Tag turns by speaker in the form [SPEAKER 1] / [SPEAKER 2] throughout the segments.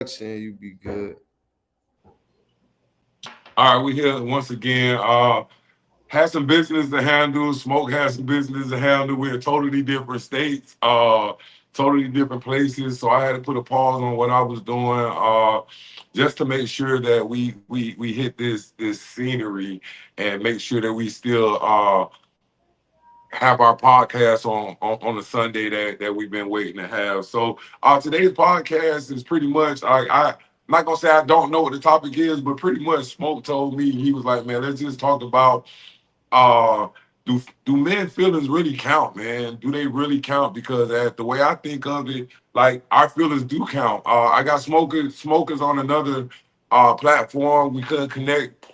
[SPEAKER 1] And you be good.
[SPEAKER 2] All right, we here once again. Had some business to handle. Smoke has some business to handle. We're in totally different states, totally different places. So I had to put a pause on what I was doing, just to make sure that we hit this scenery and make sure that we still have our podcast on the Sunday that we've been waiting to have. So today's podcast is pretty much I'm not gonna say I don't know what the topic is, but pretty much Smoke told me he was like, man, let's just talk about uh do men feelings really count, man? Do they really count? Because the way I think of it, like our feelings do count. I got smokers on another platform. We couldn't connect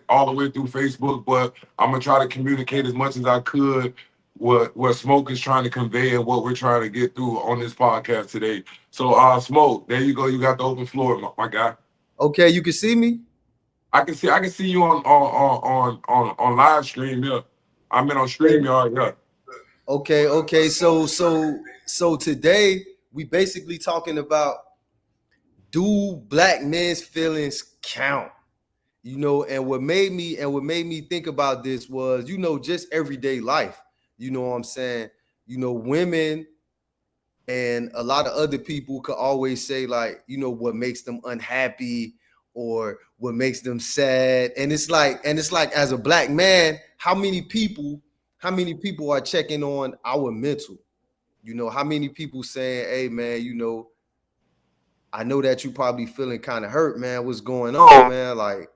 [SPEAKER 2] all the way through Facebook, but I'm gonna try to communicate as much as I could what Smoke is trying to convey and what we're trying to get through on this podcast today. So Smoke, there you go. You got the open floor, my guy.
[SPEAKER 1] Okay, you can see me.
[SPEAKER 2] I can see you on live stream. Yeah, I'm in on StreamYard. Yeah.
[SPEAKER 1] Okay. So today we basically talking about, do black men's feelings count? And what made me think about this was, just everyday life. You know what I'm saying? Women and a lot of other people could always say, like, what makes them unhappy or what makes them sad. And it's like as a black man, how many people are checking on our mental? How many people saying, hey man, I know that you probably feeling kind of hurt, man. What's going on, man? Like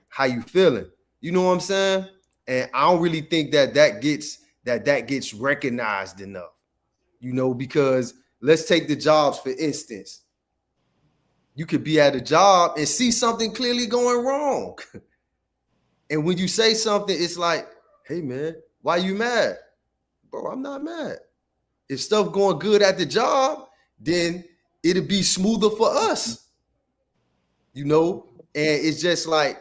[SPEAKER 1] how you feeling? You know what I'm saying? And I don't really think that gets recognized enough. Because let's take the jobs for instance. You could be at a job and see something clearly going wrong. And when you say something, it's like, hey man, why you mad? Bro, I'm not mad. If stuff going good at the job, then it'll be smoother for us, you know? And it's just like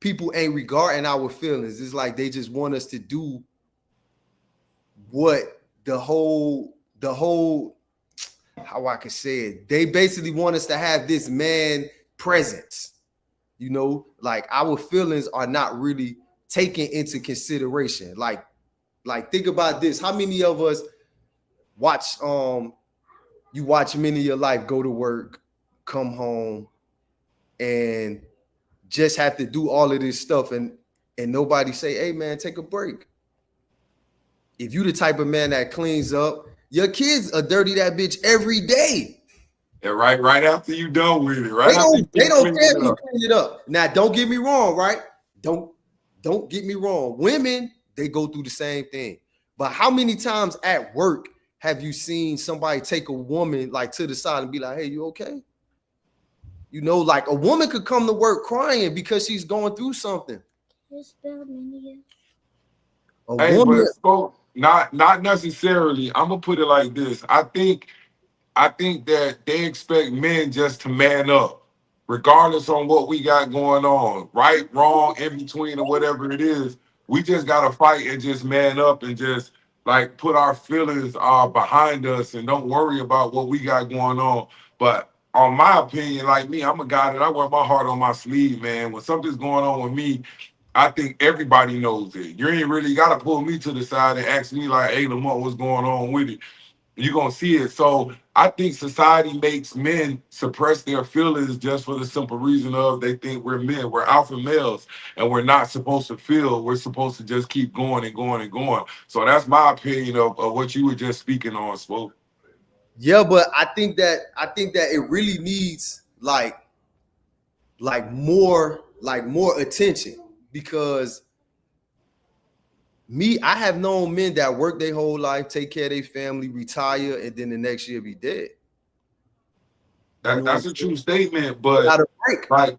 [SPEAKER 1] people ain't regarding our feelings. It's like they just want us to do what the whole how I can say it. They basically want us to have this man presence. Like our feelings are not really taken into consideration. Like think about this. How many of us watch you watch men in your life go to work, come home, and just have to do all of this stuff and nobody say, hey man, take a break. If you the type of man that cleans up, your kids are dirty that bitch every day.
[SPEAKER 2] And right after you done with it,
[SPEAKER 1] They
[SPEAKER 2] right after
[SPEAKER 1] don't
[SPEAKER 2] you
[SPEAKER 1] they
[SPEAKER 2] finish
[SPEAKER 1] don't
[SPEAKER 2] cleaning
[SPEAKER 1] care
[SPEAKER 2] it
[SPEAKER 1] if you
[SPEAKER 2] up.
[SPEAKER 1] clean it up. Now, don't get me wrong, right? Don't don't get me wrong. Women, they go through the same thing. But how many times at work have you seen somebody take a woman like to the side and be like, hey, you okay? Like a woman could come to work crying because she's going through something. A
[SPEAKER 2] Hey,
[SPEAKER 1] woman,
[SPEAKER 2] but so not necessarily. I'm gonna put it like this. I think that they expect men just to man up, regardless on what we got going on, right, wrong, in between, or whatever it is. We just gotta fight and just man up and just like put our feelings behind us and don't worry about what we got going on. But on my opinion, like me, I'm a guy that I wear my heart on my sleeve, man. When something's going on with me, I think everybody knows it. You ain't really gotta pull me to the side and ask me like, "Hey, Lamont, what's going on with it?" You're gonna see it. So I think society makes men suppress their feelings just for the simple reason of they think we're men, we're alpha males, and we're not supposed to feel. We're supposed to just keep going and going and going. So that's my opinion of what you were just speaking on, Spoke.
[SPEAKER 1] yeah, but I think that it really needs like more attention because I have known men that work their whole life, take care of their family, retire, and then the next year be dead. You
[SPEAKER 2] That
[SPEAKER 1] know what I'm
[SPEAKER 2] that's a
[SPEAKER 1] saying?
[SPEAKER 2] true statement, but
[SPEAKER 1] Without a break.
[SPEAKER 2] like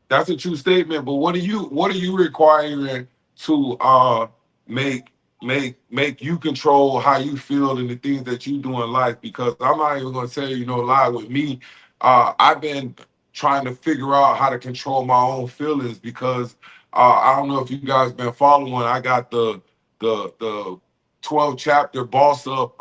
[SPEAKER 2] that's a true statement. But what are you requiring to make you control how you feel and the things that you do in life? Because I'm not even gonna tell you, lie with me. I've been trying to figure out how to control my own feelings because I don't know if you guys been following. I got the 12 chapter boss up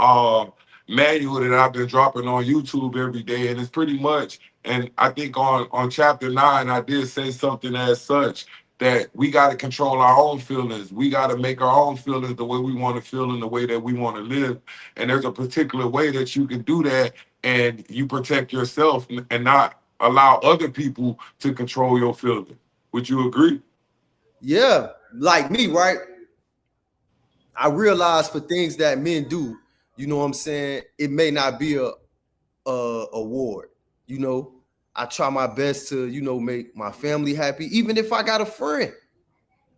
[SPEAKER 2] manual that I've been dropping on YouTube every day, and it's pretty much. And I think on chapter 9, I did say something as such that we got to control our own feelings. We got to make our own feelings the way we want to feel in the way that we want to live. And there's a particular way that you can do that, and you protect yourself and not allow other people to control your feelings. Would you agree?
[SPEAKER 1] Yeah, like me, right? I realize for things that men do, you know what I'm saying, it may not be a award. You know, I try my best to, you know, make my family happy. Even if I got a friend,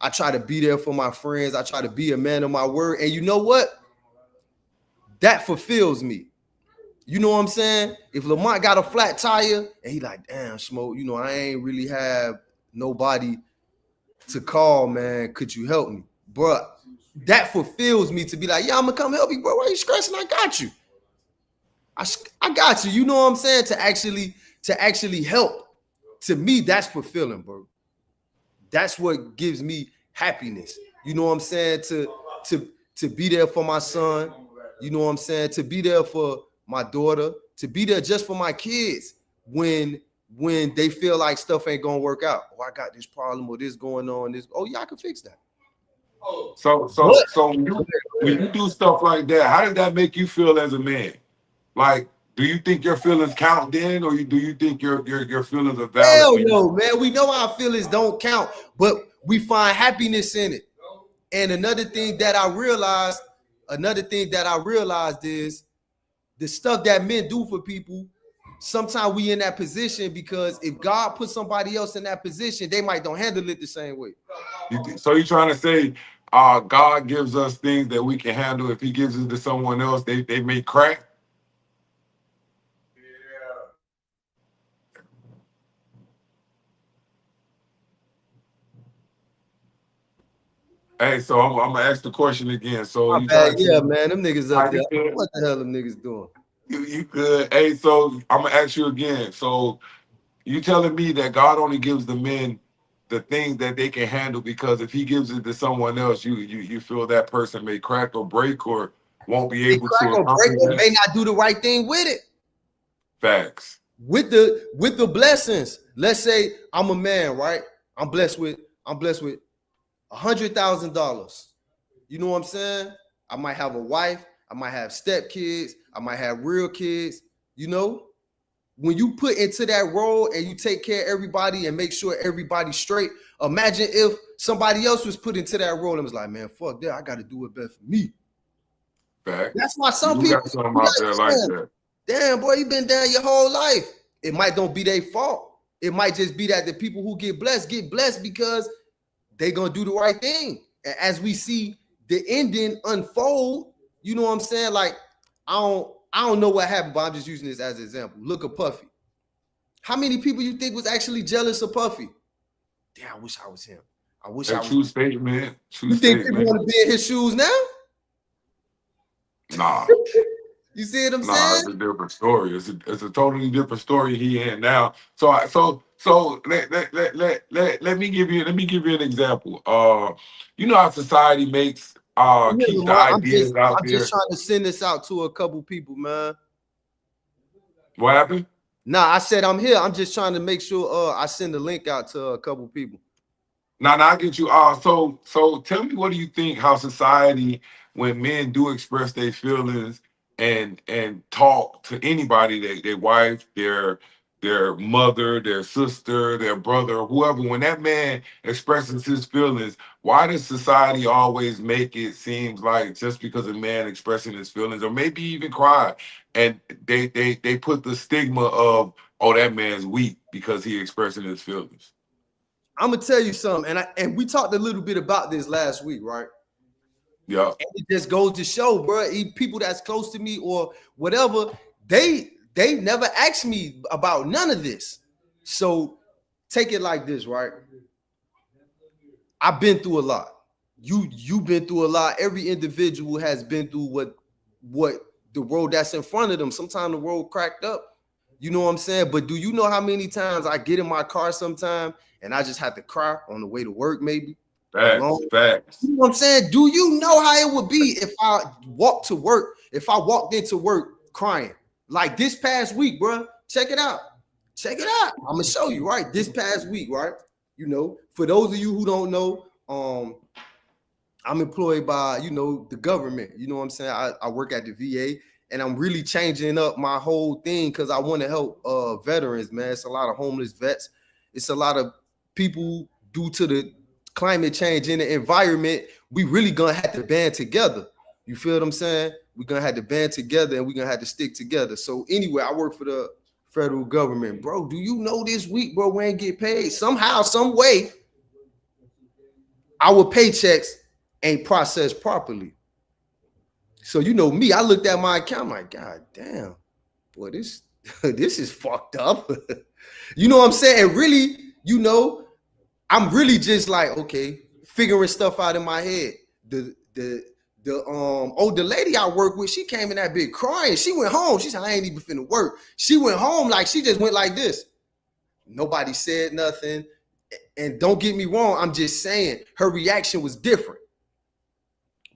[SPEAKER 1] I try to be there for my friends. I try to be a man of my word. And you know what? That fulfills me. You know what I'm saying? If Lamont got a flat tire and he like, damn, Smoke, you know, I ain't really have nobody to call, man. Could you help me? Bruh, that fulfills me to be like, yeah, I'm gonna come help you, bro. Why are you stressing? I got you. I got you. You know what I'm saying? To actually help. To me, that's fulfilling, bro. That's what gives me happiness. You know what I'm saying? To be there for my son. You know what I'm saying? To be there for my daughter. To be there just for my kids when they feel like stuff ain't gonna work out. Oh, I got this problem or this going on. This. Oh yeah, I can fix that.
[SPEAKER 2] So when you do stuff like that, how does that make you feel as a man? Like, do you think your feelings count then, or do you think your feelings are valid?
[SPEAKER 1] Hell no, man. We know our feelings don't count, but we find happiness in it. And another thing that I realized is the stuff that men do for people. Sometimes we in that position because if God put somebody else in that position, they might don't handle it the same way.
[SPEAKER 2] So you're trying to say God gives us things that we can handle. If he gives it to someone else, they may crack? Hey, so I'm gonna ask the question again. So
[SPEAKER 1] yeah, man, them niggas up there. What the hell them niggas doing?
[SPEAKER 2] You good? Hey, so I'm gonna ask you again. So you telling me that God only gives the men the things that they can handle, because if he gives it to someone else, you feel that person may crack or break or won't be able to
[SPEAKER 1] accomplish or may not do the right thing with it.
[SPEAKER 2] Facts.
[SPEAKER 1] With the blessings. Let's say I'm a man, right? I'm blessed with $100,000. You know what I'm saying? I might have a wife, I might have stepkids, I might have real kids. You know, when you put into that role and you take care of everybody and make sure everybody's straight, imagine if somebody else was put into that role and was like, man, fuck that, I got to do it better for me.
[SPEAKER 2] Fact.
[SPEAKER 1] That's why some people
[SPEAKER 2] got something out there like that.
[SPEAKER 1] Damn, boy, you've been down your whole life. It might don't be their fault. It might just be that the people who get blessed because they gonna do the right thing. And as we see the ending unfold, you know what I'm saying? Like, I don't know what happened, but I'm just using this as an example. Look at Puffy. How many people you think was actually jealous of Puffy? Damn, I wish I was him. I wish I was.
[SPEAKER 2] True statement.
[SPEAKER 1] You think people want to be in his shoes now?
[SPEAKER 2] Nah.
[SPEAKER 1] You see what I'm saying?
[SPEAKER 2] Nah, it's a different story. It's a totally different story he in now. So let me give you an example. You know how society makes keeps the ideas out there.
[SPEAKER 1] I'm just trying to send this out to a couple people, man.
[SPEAKER 2] What happened?
[SPEAKER 1] Nah, I said I'm here. I'm just trying to make sure I send the link out to a couple people.
[SPEAKER 2] Nah, I get you. So tell me, what do you think how society, when men do express their feelings and talk to anybody, their wife, their mother, their sister, their brother, whoever, when that man expresses his feelings, why does society always make it seem like just because a man expressing his feelings, or maybe even cry, and they put the stigma of, oh, that man's weak because he expressing his feelings?
[SPEAKER 1] I'm gonna tell you something, and we talked a little bit about this last week, right?
[SPEAKER 2] Yeah.
[SPEAKER 1] And it just goes to show, bro, people that's close to me or whatever, they never asked me about none of this. So take it like this, right? I've been through a lot. You've been through a lot. Every individual has been through what the road that's in front of them. Sometimes the road cracked up. You know what I'm saying? But do you know how many times I get in my car sometime and I just have to cry on the way to work, maybe?
[SPEAKER 2] Facts.
[SPEAKER 1] You know what I'm saying? Do you know how it would be if I walked into work crying. Like this past week, bro. Check it out. Check it out. I'm gonna show you, right? This past week, right? You know, for those of you who don't know, I'm employed by, you know, the government. You know what I'm saying? I work at the VA, and I'm really changing up my whole thing because I want to help veterans, man. It's a lot of homeless vets. It's a lot of people due to the climate change in the environment. We really gonna have to band together. You feel what I'm saying? We're gonna have to band together, and we're gonna have to stick together. So anyway, I work for the federal government, bro. Do you know this week, bro, we ain't get paid? Somehow, some way, our paychecks ain't processed properly. So you know me, I looked at my account, I'm like, God damn, boy, this is fucked up. You know what I'm saying? And really, you know, I'm really just like, okay, figuring stuff out in my head. The lady I work with, she came in that bit crying. She went home. She said, I ain't even finna work. She went home like she just went like this. Nobody said nothing. And don't get me wrong, I'm just saying her reaction was different.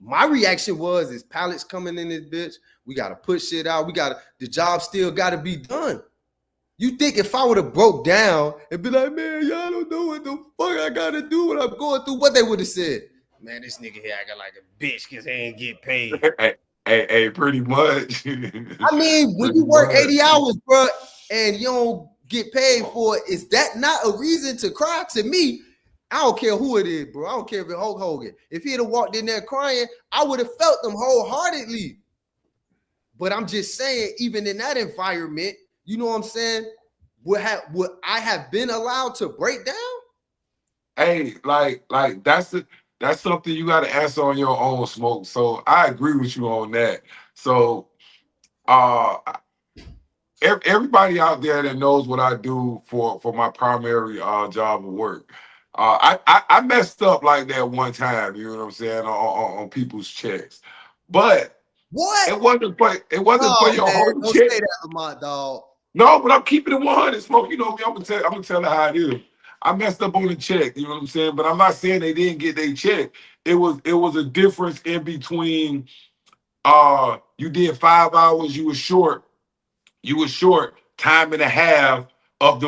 [SPEAKER 1] My reaction was, is pallets coming in this bitch. We gotta put shit out. The job still gotta be done. You think if I would have broke down and be like, man, y'all don't know what the fuck I gotta do when I'm going through, what they would have said? Man, this nigga here acting like a bitch because they ain't get paid.
[SPEAKER 2] Hey, pretty much.
[SPEAKER 1] I mean, when you work 80 hours, bro, and you don't get paid for it, is that not a reason to cry? To me, I don't care who it is, bro. I don't care if it's Hulk Hogan. If he had walked in there crying, I would have felt them wholeheartedly. But I'm just saying, even in that environment, you know what I'm saying? Would I have been allowed to break down?
[SPEAKER 2] Hey, like that's something you got to answer on your own, Smoke. So I agree with you on that. So everybody out there that knows what I do for my primary job of work, I messed up like that one time. You know what I'm saying, on people's checks, but
[SPEAKER 1] what?
[SPEAKER 2] It wasn't for your whole
[SPEAKER 1] don't
[SPEAKER 2] check.
[SPEAKER 1] say that, Lamont, dog.
[SPEAKER 2] No, but I'm keeping it 100, Smoke. You know me. I'm gonna tell her how it is. I messed up on the check. You know what I'm saying? But I'm not saying they didn't get their check. It was a difference in between. You did 5 hours. You were short time and a half of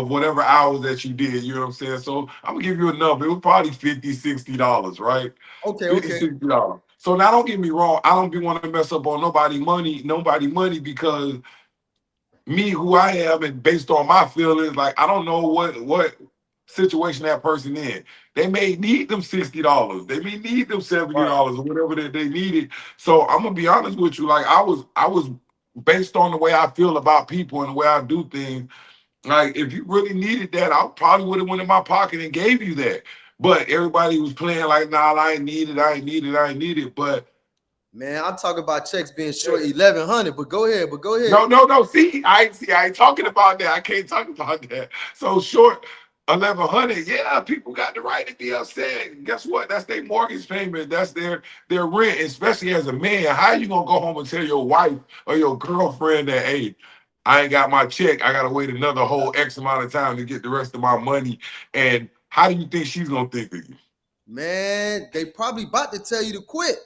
[SPEAKER 2] whatever hours that you did. You know what I'm saying? So I'm gonna give you a number. It was probably $50-$60, right?
[SPEAKER 1] Okay.
[SPEAKER 2] $50-$60. So now don't get me wrong. I don't be want to mess up on nobody money because me, who I am, and based on my feelings, like I don't know what situation that person in. They may need them $60. They may need them $70 or whatever that they needed. So I'm gonna be honest with you. Like I was based on the way I feel about people and the way I do things. Like if you really needed that, I probably would have went in my pocket and gave you that. But everybody was playing like, nah, I ain't need it. But
[SPEAKER 1] man, I'm talking about checks being short 1,100. But go ahead.
[SPEAKER 2] No. See, I ain't talking about that. I can't talk about that. So short 1,100. Yeah, people got the right to be upset. Guess what? That's their mortgage payment. That's their rent. Especially as a man, how you gonna go home and tell your wife or your girlfriend that, hey, I ain't got my check. I gotta wait another whole X amount of time to get the rest of my money. And how do you think she's gonna think of you?
[SPEAKER 1] Man, they probably about to tell you to quit.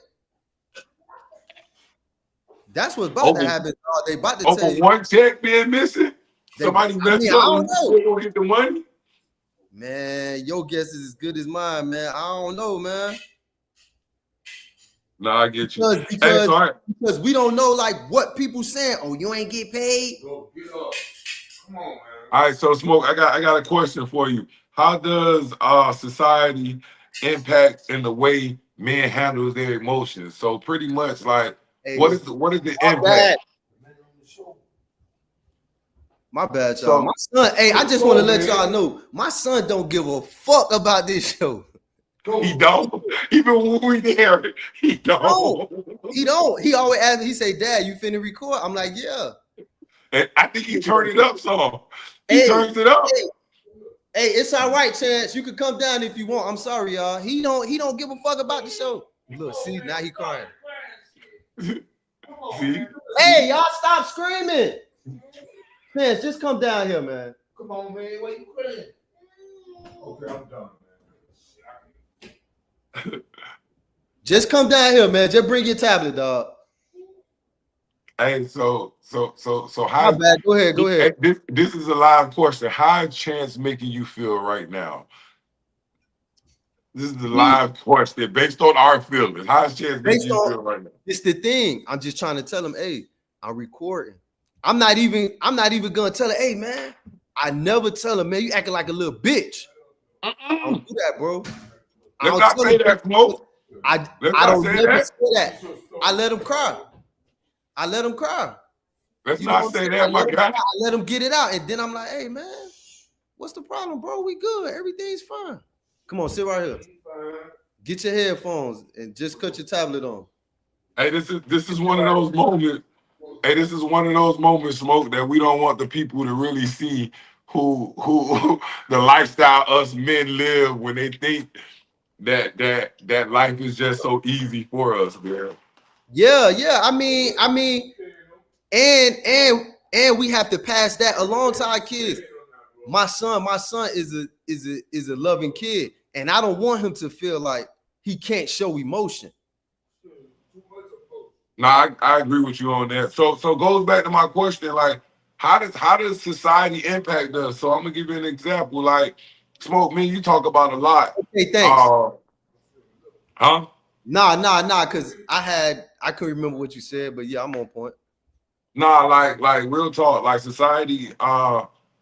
[SPEAKER 1] That's what's about to happen. They about to tell you.
[SPEAKER 2] One check being missing. Somebody messed up. I don't know. Still gonna get the money.
[SPEAKER 1] Man, your guess is as good as mine, man. I don't know, man.
[SPEAKER 2] No, I get you.
[SPEAKER 1] Because we don't know like what people saying. Oh, you ain't get paid.
[SPEAKER 2] Bro, get up. Come on, man. All right, so Smoke, I got a question for you. How does society impact in the way men handle their emotions? So pretty much like what is the impact?
[SPEAKER 1] My bad, y'all. So, my son, hey, I just want to let y'all know, my son don't give a fuck about this show.
[SPEAKER 2] He don't. Even when we there, he don't.
[SPEAKER 1] No, he don't. He always asks me, he say, Dad, you finna record? I'm like, yeah.
[SPEAKER 2] And I think he turned it up some. He turns it up.
[SPEAKER 1] Hey, it's all right, Chance. You can come down if you want. I'm sorry, y'all. He don't give a fuck about the show. Look, see, now he crying.
[SPEAKER 2] See?
[SPEAKER 1] Hey, y'all stop screaming. Chance, just come down here, man.
[SPEAKER 3] Come on, man. Why you crying? Okay, I'm done, man.
[SPEAKER 1] Just come down here, man. Just bring your tablet, dog.
[SPEAKER 2] Hey, so
[SPEAKER 1] My
[SPEAKER 2] how
[SPEAKER 1] bad. Go ahead. Go ahead.
[SPEAKER 2] this is a live question. How is Chance making you feel right now? This is the
[SPEAKER 1] Me,
[SPEAKER 2] live question based on our feelings. How is Chance making
[SPEAKER 1] based
[SPEAKER 2] you
[SPEAKER 1] on
[SPEAKER 2] feel right now?
[SPEAKER 1] it's the thing. I'm just trying to tell him, hey, I'm recording. I'm not even gonna tell her, hey man. I never tell her, man, you acting like a little bitch. I don't do that, bro. I
[SPEAKER 2] Let's
[SPEAKER 1] don't
[SPEAKER 2] not
[SPEAKER 1] tell
[SPEAKER 2] say
[SPEAKER 1] him.
[SPEAKER 2] that, Smoke.
[SPEAKER 1] I
[SPEAKER 2] Let's
[SPEAKER 1] I
[SPEAKER 2] not
[SPEAKER 1] don't
[SPEAKER 2] say
[SPEAKER 1] never
[SPEAKER 2] that.
[SPEAKER 1] say that. I let him cry. I let him cry.
[SPEAKER 2] Let's
[SPEAKER 1] You know what
[SPEAKER 2] not
[SPEAKER 1] I'm
[SPEAKER 2] say
[SPEAKER 1] saying?
[SPEAKER 2] that, my guy.
[SPEAKER 1] I let him get it out, and then I'm like, hey man, what's the problem, bro? We good. Everything's fine. Come on, sit right here. Get your headphones and just cut your tablet on.
[SPEAKER 2] Hey, this is one of those moments. Hey, this is one of those moments, Smoke, that we don't want the people to really see who the lifestyle us men live when they think that life is just so easy for us, man.
[SPEAKER 1] Yeah. And we have to pass that along to our kids. My son is a loving kid, and I don't want him to feel like he can't show emotion.
[SPEAKER 2] No, I agree with you on that. So it goes back to my question, like how does society impact us? So I'm gonna give you an example. Like Smoke, me, you talk about a lot.
[SPEAKER 1] Okay, thanks.
[SPEAKER 2] Huh?
[SPEAKER 1] Nah, because I couldn't remember what you said, but yeah, I'm on point.
[SPEAKER 2] Nah, like real talk, like society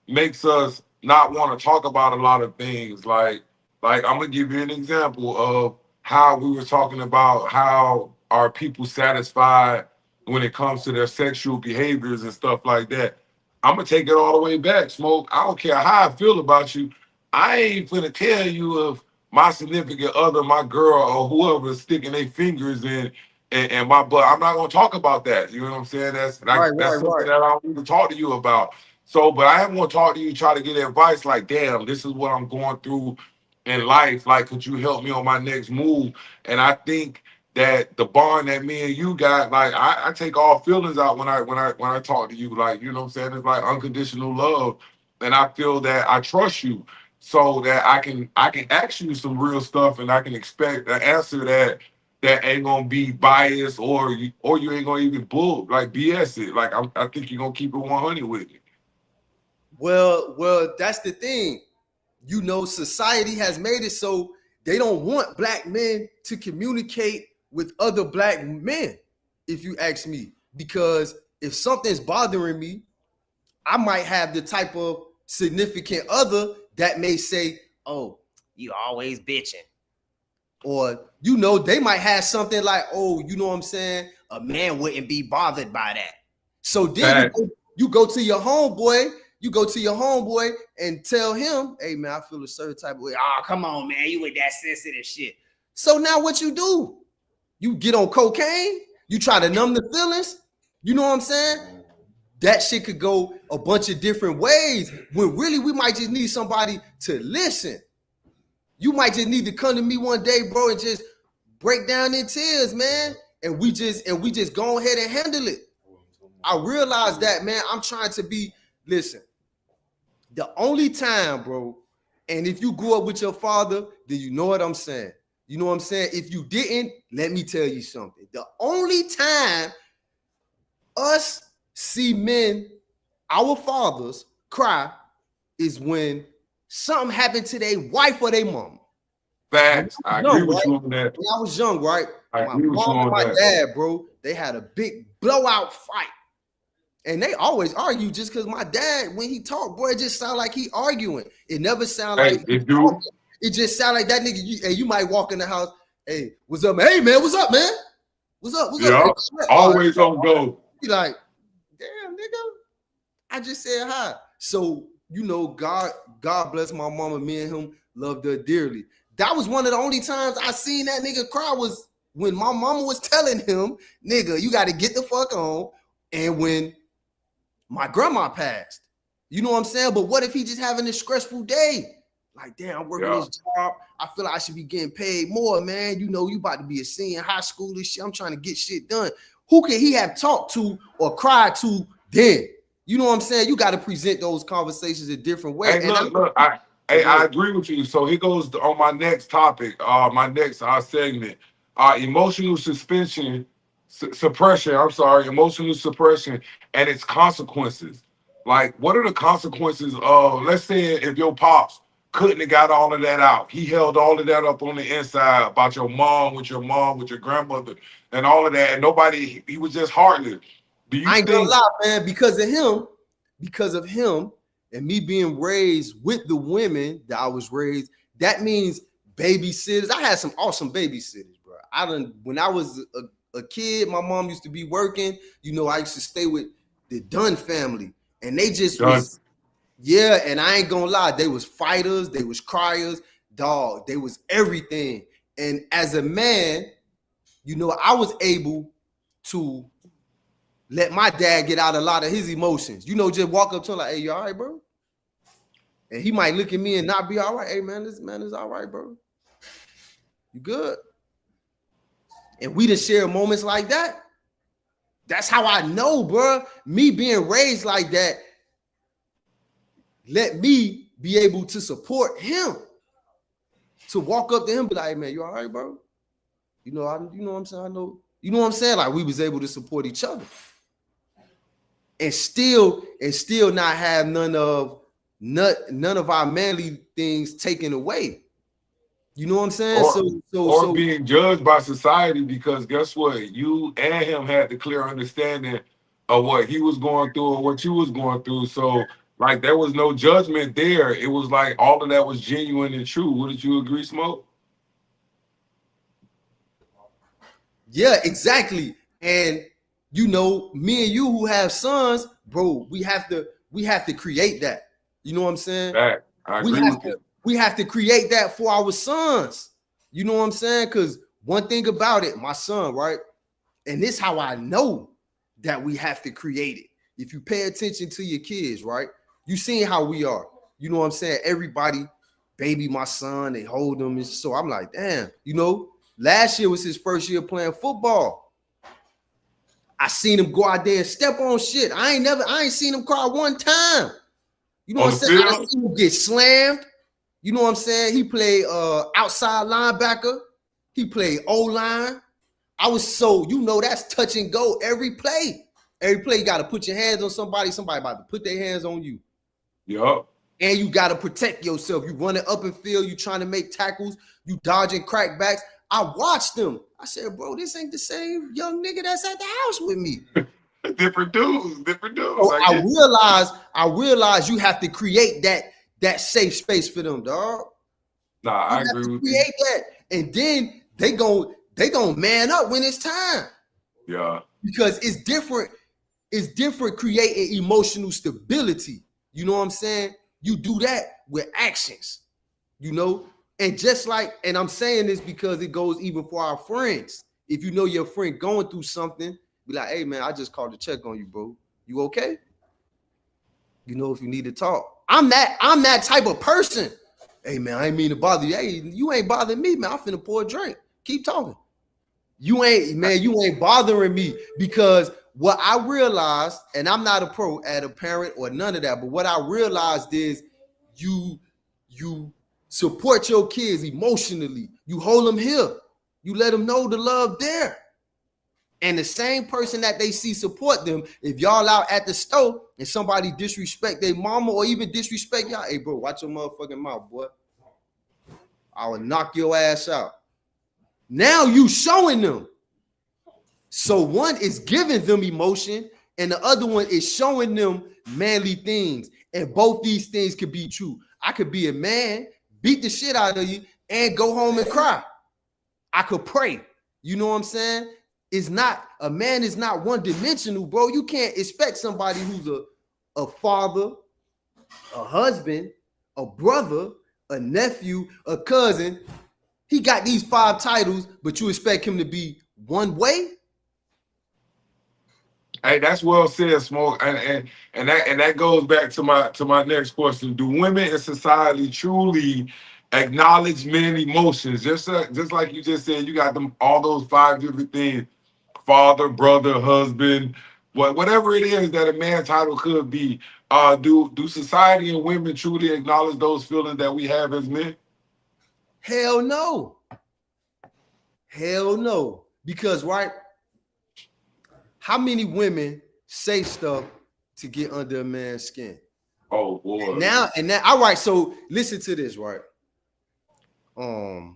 [SPEAKER 2] makes us not want to talk about a lot of things. Like I'm gonna give you an example of how we were talking about how are people satisfied when it comes to their sexual behaviors and stuff like that. I'm gonna take it all the way back, Smoke. I don't care how I feel about you. I ain't gonna tell you if my significant other, my girl, or whoever is sticking their fingers in and my butt. I'm not gonna talk about that. You know what I'm saying? That's like that's something that I don't need to talk to you about. So, but I am gonna talk to you, try to get advice. Like, damn, this is what I'm going through in life. Like, could you help me on my next move? And I think that the bond that me and you got, like, I take all feelings out when I talk to you. Like, you know what I'm saying? It's like unconditional love, and I feel that I trust you, so that I can ask you some real stuff, and I can expect an answer that ain't gonna be biased, or you ain't gonna even like BS it. Like I think you're gonna keep it 100 with it.
[SPEAKER 1] Well, that's the thing. You know, society has made it so they don't want black men to communicate with other black men, if you ask me. Because if something's bothering me, I might have the type of significant other that may say, oh, you always bitching. Or, you know, they might have something like, oh, you know what I'm saying? A man wouldn't be bothered by that. So then you go to your homeboy, and tell him, hey man, I feel a certain type of way. Oh, come on, man, you with that sensitive shit. So now what you do? You get on cocaine, you try to numb the feelings. You know what I'm saying? That shit could go a bunch of different ways when really we might just need somebody to listen. You might just need to come to me one day, bro, and just break down in tears, man. And we just go ahead and handle it. I realize that, man. I'm trying to be, listen, the only time, bro, and if you grew up with your father, then you know what I'm saying. You know what I'm saying? If you didn't, let me tell you something. The only time us see men, our fathers, cry is when something happened to their wife or their mom.
[SPEAKER 2] Facts. I agree with you on that.
[SPEAKER 1] When I was young, right?
[SPEAKER 2] I
[SPEAKER 1] My
[SPEAKER 2] agree with you
[SPEAKER 1] mom and
[SPEAKER 2] on
[SPEAKER 1] my
[SPEAKER 2] that.
[SPEAKER 1] dad, bro, they had a big blowout fight. And they always argue just because my dad, when he talked, boy, it just sound like he arguing. It never sound like
[SPEAKER 2] it do.
[SPEAKER 1] It just sound like that nigga. You might walk in the house. Hey, what's up, man? Hey, man, what's up, man? What's up?
[SPEAKER 2] Yeah, always on go.
[SPEAKER 1] Be like, damn, nigga. I just said hi. So, you know, God bless my mama. Me and him loved her dearly. That was one of the only times I seen that nigga cry was when my mama was telling him, nigga, you got to get the fuck on. And when my grandma passed, you know what I'm saying? But what if he just having a stressful day? Like, damn, I'm working this job. I feel like I should be getting paid more, man. You know, you about to be a senior in high school and shit. I'm trying to get shit done. Who can he have talked to or cried to then? You know what I'm saying? You got to present those conversations a different way.
[SPEAKER 2] Hey, look, I agree with you. So here goes on my next topic, my next segment. Emotional suspension suppression. I'm sorry, emotional suppression and its consequences. Like, what are the consequences of, let's say, if your pops couldn't have got all of that out, he held all of that up on the inside about your mom, with your grandmother, and all of that, and nobody, he was just heartless. Do you
[SPEAKER 1] I ain't gonna
[SPEAKER 2] think?
[SPEAKER 1] lie, man, because of him, and me being raised with the women that I was raised, that means babysitters. I had some awesome babysitters, bro. When I was a kid, my mom used to be working. You know, I used to stay with the Dunn family, and they just was, yeah. And I ain't gonna lie, they was fighters, they was criers, dog. They was everything. And as a man, you know, I was able to let my dad get out a lot of his emotions. You know, just walk up to him like, "Hey, you all right, bro?" And he might look at me and not be all right. "Hey, man, this man is all right, bro. You good?" And we just share moments like that. That's how I know, bro. Me being raised like that, let me be able to support him. To walk up to him, be like, "Hey, man, you all right, bro? You know what I'm saying? I know, you know what I'm saying?" Like, we was able to support each other. And still not have none of our manly things taken away. You know what I'm saying?
[SPEAKER 2] Or being judged by society, because guess what? You and him had the clear understanding of what he was going through or what you was going through. So, like, there was no judgment there. It was like all of that was genuine and true. Wouldn't you agree, Smoke?
[SPEAKER 1] Yeah, exactly. And you know, me and you who have sons, bro, we have to create that. You know what I'm saying?
[SPEAKER 2] That I agree with you.
[SPEAKER 1] We have to create that for our sons. You know what I'm saying? Because one thing about it, my son, right? And this is how I know that we have to create it. If you pay attention to your kids, right? You seen how we are. You know what I'm saying? Everybody, baby, my son, they hold them. And so I'm like, damn, you know, last year was his first year playing football. I seen him go out there and step on shit. I ain't seen him cry one time. You know what I'm saying? I seen him get slammed. You know what I'm saying? He played outside linebacker. He played O-line. I was so, you know, that's touch and go every play. Every play, you got to put your hands on somebody. Somebody about to put their hands on you.
[SPEAKER 2] Yup.
[SPEAKER 1] And you got to protect yourself. You running up and field. You trying to make tackles. You dodging crackbacks. I watched them. I said, bro, this ain't the same young nigga that's at the house with me.
[SPEAKER 2] different dudes.
[SPEAKER 1] So I realized you have to create that safe space for them, dog.
[SPEAKER 2] Nah, I agree with you.
[SPEAKER 1] Create that, and then they gon' man up when it's time.
[SPEAKER 2] Yeah.
[SPEAKER 1] Because it's different. It's different creating emotional stability. You know what I'm saying? You do that with actions, you know? And just like, and I'm saying this because it goes even for our friends. If you know your friend going through something, be like, "Hey, man, I just called to check on you, bro. You okay?" You know, if you need to talk. I'm that type of person. "Hey, man, I ain't mean to bother you. Hey, you ain't bothering me, man. I'm finna pour a drink. Keep talking. You ain't bothering me." Because what I realized, and I'm not a pro at a parent or none of that, but what I realized is you support your kids emotionally. You hold them here. You let them know the love there. And the same person that they see support them, if y'all out at the store and somebody disrespect their mama or even disrespect y'all, "Hey, bro, watch your motherfucking mouth, boy. I will knock your ass out." Now you showing them. So one is giving them emotion and the other one is showing them manly things. And both these things could be true. I could be a man, beat the shit out of you, and go home and cry. I could pray. You know what I'm saying? A man is not one dimensional, bro. You can't expect somebody who's a father, a husband, a brother, a nephew, a cousin. He got these 5 titles, but you expect him to be one way?
[SPEAKER 2] Hey, that's well said, Smoke. And that goes back to my next question. Do women in society truly acknowledge men emotions? Just like you just said, you got them all those 5 different things: father, brother, husband, whatever it is that a man title could be. Do society and women truly acknowledge those feelings that we have as men?
[SPEAKER 1] Hell no. Hell no. Because, right, how many women say stuff to get under a man's skin?
[SPEAKER 2] Oh boy.
[SPEAKER 1] Now, all right. So listen to this, right? And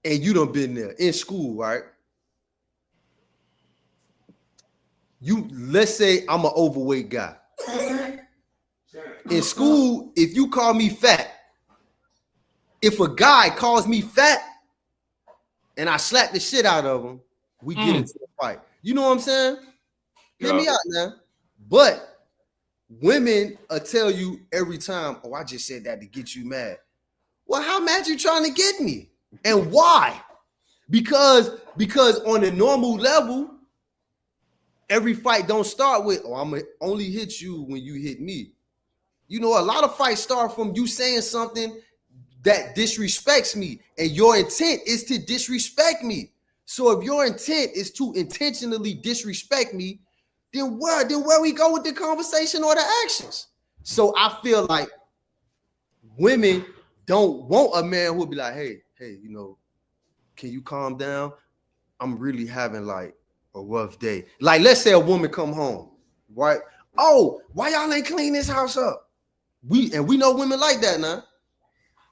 [SPEAKER 1] you done been there in school, right? Let's say I'm an overweight guy. In school, if you call me fat, if a guy calls me fat and I slap the shit out of him, we get into a fight. You know what I'm saying? Hear me out now. But women tell you every time, oh, I just said that to get you mad. Well, how mad you trying to get me? And why? Because on a normal level, every fight don't start with, oh, I'm gonna only hit you when you hit me. You know, a lot of fights start from you saying something that disrespects me, and your intent is to disrespect me. So if your intent is to intentionally disrespect me, then where we go with the conversation or the actions? So I feel like women don't want a man who'll be like, hey, you know, can you calm down? I'm really having like a rough day. Like, let's say a woman come home, right? Oh, why y'all ain't clean this house up? We know women like that now.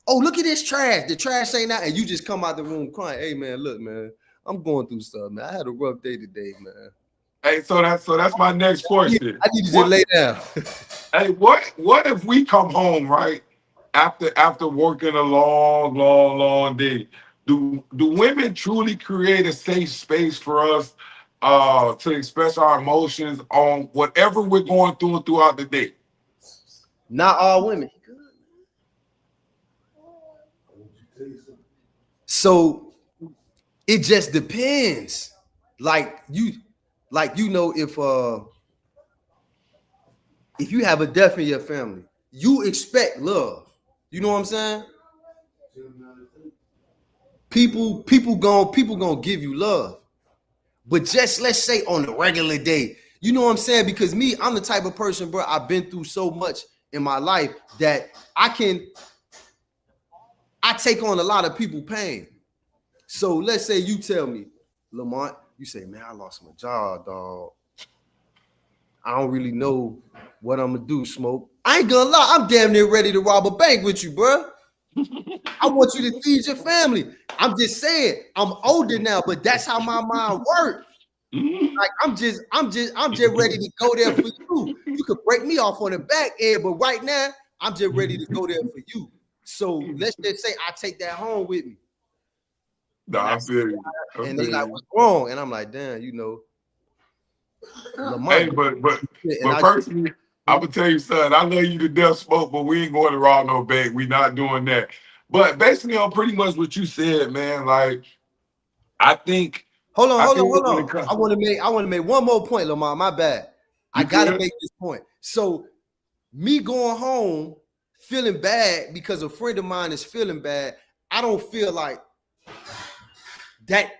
[SPEAKER 1] Oh, look at this trash. The trash ain't out, and you just come out the room crying. Hey man, look, man, I'm going through something, man. I had a rough day today, man.
[SPEAKER 2] Hey, so that's my next question.
[SPEAKER 1] I need you to lay down.
[SPEAKER 2] Hey, what if we come home, right? After working a long day? Do women truly create a safe space for us to express our emotions on whatever we're going through throughout the day?
[SPEAKER 1] Not all women. So it just depends. Like you know, if you have a death in your family, you expect love. You know what I'm saying? People gonna give you love. But just let's say on a regular day, you know what I'm saying? Because I'm the type of person, bro, I've been through so much in my life that I take on a lot of people's pain. So let's say you tell me, Lamont, you say, man, I lost my job, dog. I don't really know what I'm gonna do, Smoke. I ain't gonna lie, I'm damn near ready to rob a bank with you, bro. I want you to feed your family. I'm just saying, I'm older now, but that's how my mind works. Like I'm just ready to go there for you. You could break me off on the back end, but right now, I'm just ready to go there for you. So let's just say I take that home with me.
[SPEAKER 2] No, I feel you.
[SPEAKER 1] And they like, what's wrong? And I'm like, damn, you know.
[SPEAKER 2] Hey, but personally, I'm gonna tell you, son, I love you to death, Smoke, but we ain't going to rob no bank. We not doing that. But basically on pretty much what you said, man, like I think. Hold on.
[SPEAKER 1] I want to make one more point, Lamar. My bad. I gotta make this point. So me going home feeling bad because a friend of mine is feeling bad, I don't feel like that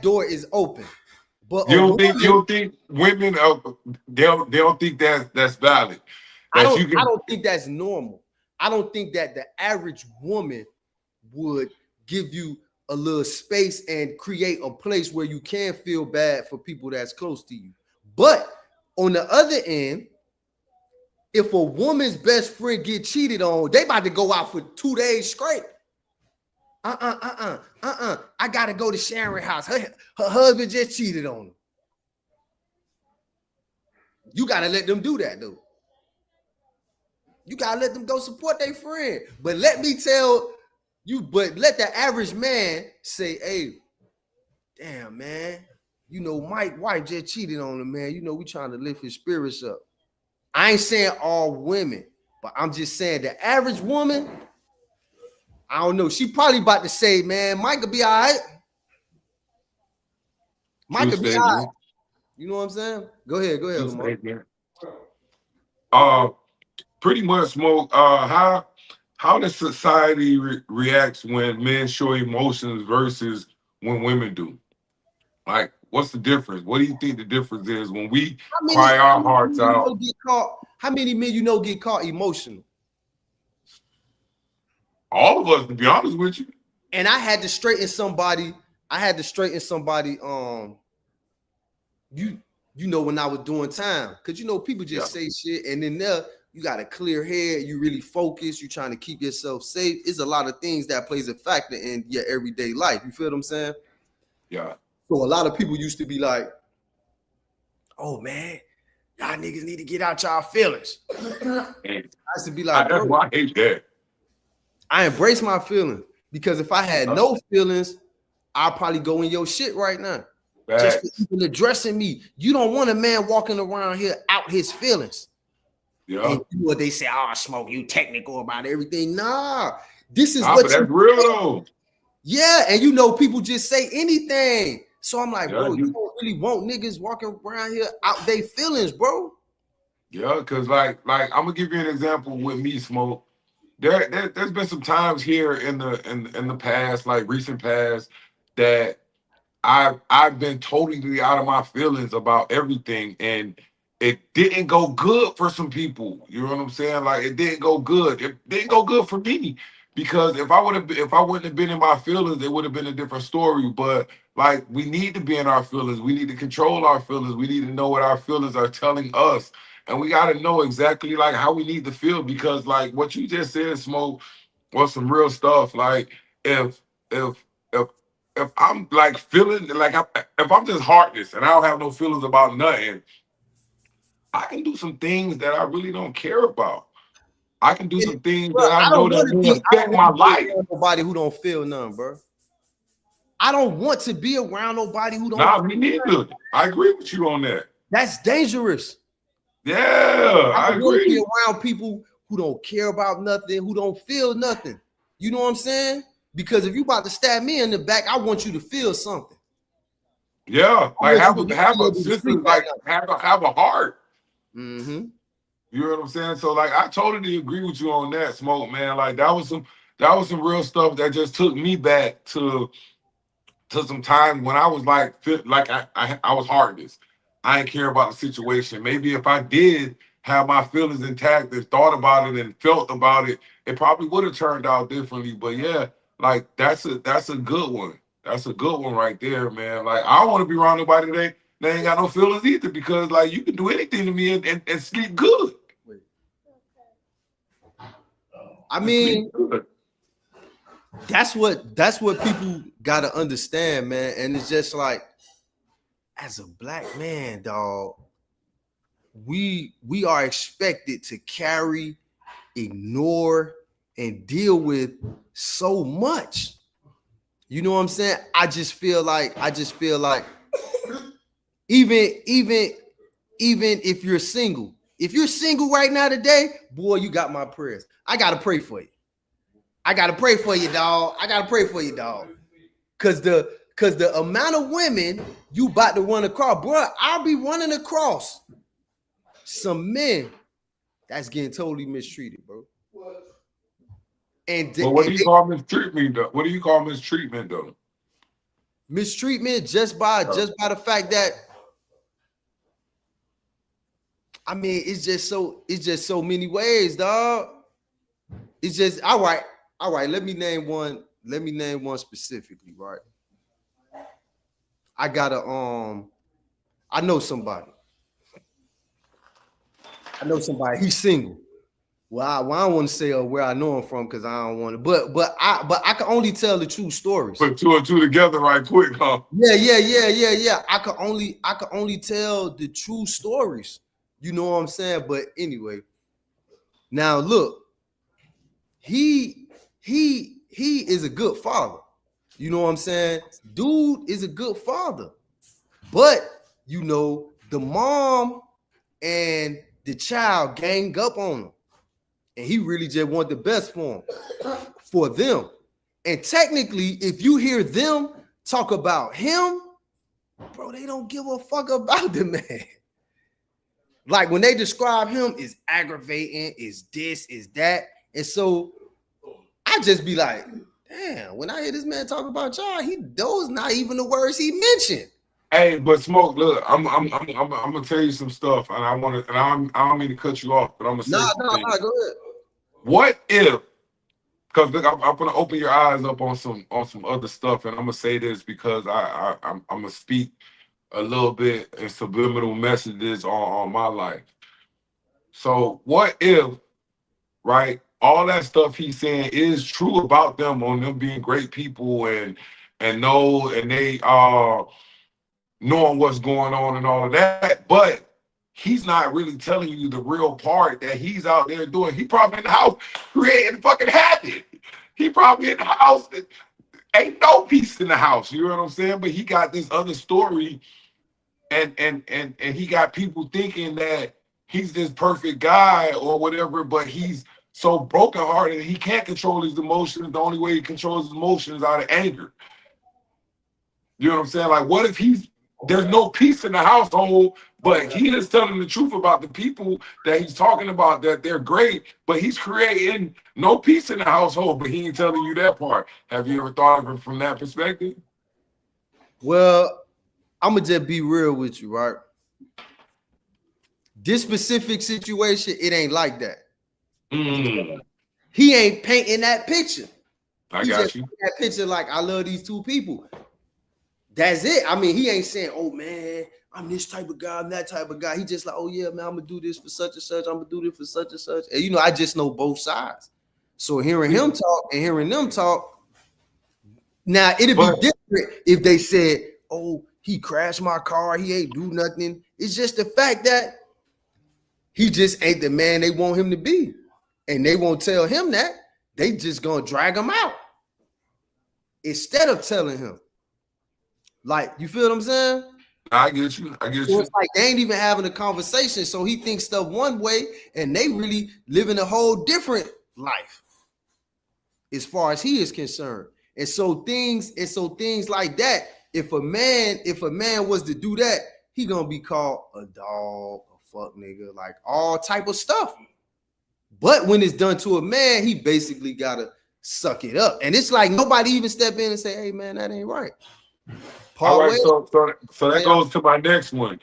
[SPEAKER 1] door is open. But
[SPEAKER 2] you don't think women they don't think that's valid.
[SPEAKER 1] I don't think that's normal. I don't think that the average woman would give you a little space and create a place where you can feel bad for people that's close to you. But on the other end, if a woman's best friend get cheated on, they about to go out for 2 days straight. I gotta go to Sharon's house. Her husband just cheated on her. You gotta let them do that, though. You gotta let them go support their friend. But let me tell you, let the average man say, hey, damn, man, you know, Mike's wife just cheated on him, man. You know, we trying to lift his spirits up. I ain't saying all women, but I'm just saying the average woman, I don't know. She probably about to say, man, Mike will be all right. Mike will be all right. You know what I'm saying? Go ahead, Lamar.
[SPEAKER 2] Pretty much, Smoke. How does society reacts when men show emotions versus when women do? Like, what's the difference? What do you think the difference is when we cry our hearts out?
[SPEAKER 1] How many men you know get caught emotional?
[SPEAKER 2] All of us, to be honest with you.
[SPEAKER 1] And I had to straighten somebody. you know, when I was doing time, because you know people just say shit, and then there you got a clear head, you really focus, you trying to keep yourself safe. It's a lot of things that plays a factor in your everyday life. You feel what I'm saying?
[SPEAKER 2] Yeah.
[SPEAKER 1] So a lot of people used to be like, "Oh man, y'all niggas need to get out y'all feelings." I used to be like,
[SPEAKER 2] that's why I hate that.
[SPEAKER 1] I embrace my feelings, because if I had no feelings, I'll probably go in your shit right now. Just for even addressing me. You don't want a man walking around here out his feelings.
[SPEAKER 2] Yeah.
[SPEAKER 1] And you know what they say, "Oh, Smoke, you technical about everything." Nah, this is
[SPEAKER 2] what but that's real though.
[SPEAKER 1] Yeah, and you know, people just say anything. So I'm like, bro, you don't really want niggas walking around here out their feelings, bro.
[SPEAKER 2] Yeah, because like I'm gonna give you an example with me, Smoke. There's been some times here in the past, like recent past, that I've been totally out of my feelings about everything, and it didn't go good for some people. You know what I'm saying? Like it didn't go good. It didn't go good for me, because if I wouldn't have been in my feelings, it would have been a different story. But like we need to be in our feelings. We need to control our feelings. We need to know what our feelings are telling us. And we got to know exactly like how we need to feel, because like what you just said, Smoke, was some real stuff. Like if I'm like feeling like if I'm just heartless and I don't have no feelings about nothing, I can do some things that I really don't care about. I can do some things that I know that will affect my life.
[SPEAKER 1] Nobody who don't feel nothing, bro. I don't want to be around nobody who don't.
[SPEAKER 2] Nah, me neither. I agree with you on that.
[SPEAKER 1] That's dangerous.
[SPEAKER 2] Yeah, I agree.
[SPEAKER 1] Want to be around people who don't care about nothing, who don't feel nothing. You know what I'm saying? Because if you about to stab me in the back, I want you to feel something.
[SPEAKER 2] Yeah, like have a heart.
[SPEAKER 1] Mm-hmm.
[SPEAKER 2] You know what I'm saying? So like I totally agree with you on that, Smoke, man. Like that was some real stuff that just took me back to some time when I was like I was heartless. I didn't care about the situation. Maybe if I did have my feelings intact and thought about it and felt about it, it probably would have turned out differently. But yeah, like that's a good one. That's a good one right there, man. Like I don't want to be around nobody that ain't got no feelings either, because like you can do anything to me and sleep good.
[SPEAKER 1] I mean, that's what people gotta understand, man. And it's just like, as a black man, dog, we are expected to carry, ignore, and deal with so much. You know what I'm saying? I just feel like even if you're single right now today, boy, you got my prayers. I gotta pray for you. Dog. Cause the amount of women you about to run across, bro, I'll be running across some men that's getting totally mistreated, bro.
[SPEAKER 2] And what do you call mistreatment though? What do you call mistreatment though?
[SPEAKER 1] Mistreatment just by the fact that, I mean, it's just so many ways, dog. It's just all right. Let me name one specifically, right? I know somebody. He's single. Well, I don't want to say where I know him from, because I don't want to. But I can only tell the true stories.
[SPEAKER 2] Put two and two together right quick, huh?
[SPEAKER 1] Yeah. I can only tell the true stories. You know what I'm saying? But anyway, now look, he is a good father. You know what I'm saying? Dude is a good father. But you know, the mom and the child gang up on him. And he really just want the best for them. And technically, if you hear them talk about him, bro, they don't give a fuck about the man. Like when they describe him, is aggravating, is this, is that. And so I just be like, damn, when I hear this man talk about y'all, those not even the words he mentioned.
[SPEAKER 2] Hey, but Smoke, look, I'm gonna tell you some stuff, and I don't mean to cut you off, but I'm gonna say
[SPEAKER 1] go ahead.
[SPEAKER 2] What if? Because look, I'm gonna open your eyes up on some other stuff, and I'm gonna say this because I'm gonna speak a little bit in subliminal messages on my life. So what if, right, all that stuff he's saying is true about them on them being great people and they knowing what's going on and all of that, but he's not really telling you the real part that he's out there doing. He probably in the house creating fucking habit. He probably in the house. Ain't no peace in the house. You know what I'm saying? But he got this other story, and he got people thinking that he's this perfect guy or whatever, but he's so brokenhearted he can't control his emotions. The only way he controls his emotions is out of anger. You know what I'm saying? Like, what if there's no peace in the household, but he is telling the truth about the people that he's talking about, that they're great, but he's creating no peace in the household, but he ain't telling you that part. Have you ever thought of it from that perspective?
[SPEAKER 1] Well, I'm gonna just be real with you, right? This specific situation, it ain't like that. He ain't painting that picture.
[SPEAKER 2] I got you.
[SPEAKER 1] That picture like, I love these two people. That's it. I mean, he ain't saying, oh man, I'm this type of guy, I'm that type of guy. He just like, oh yeah, man, I'm gonna do this for such and such, I'm gonna do this for such and such. And you know, I just know both sides. So hearing him talk and hearing them talk, now it'd be different if they said, oh, he crashed my car, he ain't do nothing. It's just the fact that he just ain't the man they want him to be. And they won't tell him that. They just gonna drag him out instead of telling him. Like, you feel what I'm saying?
[SPEAKER 2] I get you.
[SPEAKER 1] So it's like they ain't even having a conversation. So he thinks stuff one way, and they really living a whole different life as far as he is concerned. And so things like that. If a man was to do that, he gonna be called a dog, a fuck nigga, like all type of stuff. But when it's done to a man, he basically gotta suck it up. And it's like nobody even step in and say, "Hey man, that ain't right."
[SPEAKER 2] All right, so that goes to my next one.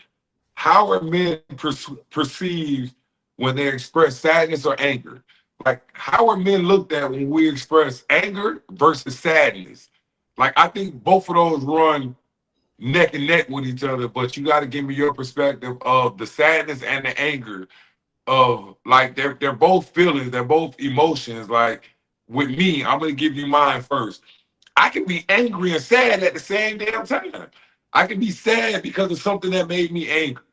[SPEAKER 2] How are men perceived when they express sadness or anger? Like, how are men looked at when we express anger versus sadness? Like, I think both of those run neck and neck with each other, but you got to give me your perspective of the sadness and the anger of, like, they're both feelings, they're both emotions. Like, with me, I'm going to give you mine first. I can be angry and sad at the same damn time. I can be sad because of something that made me angry.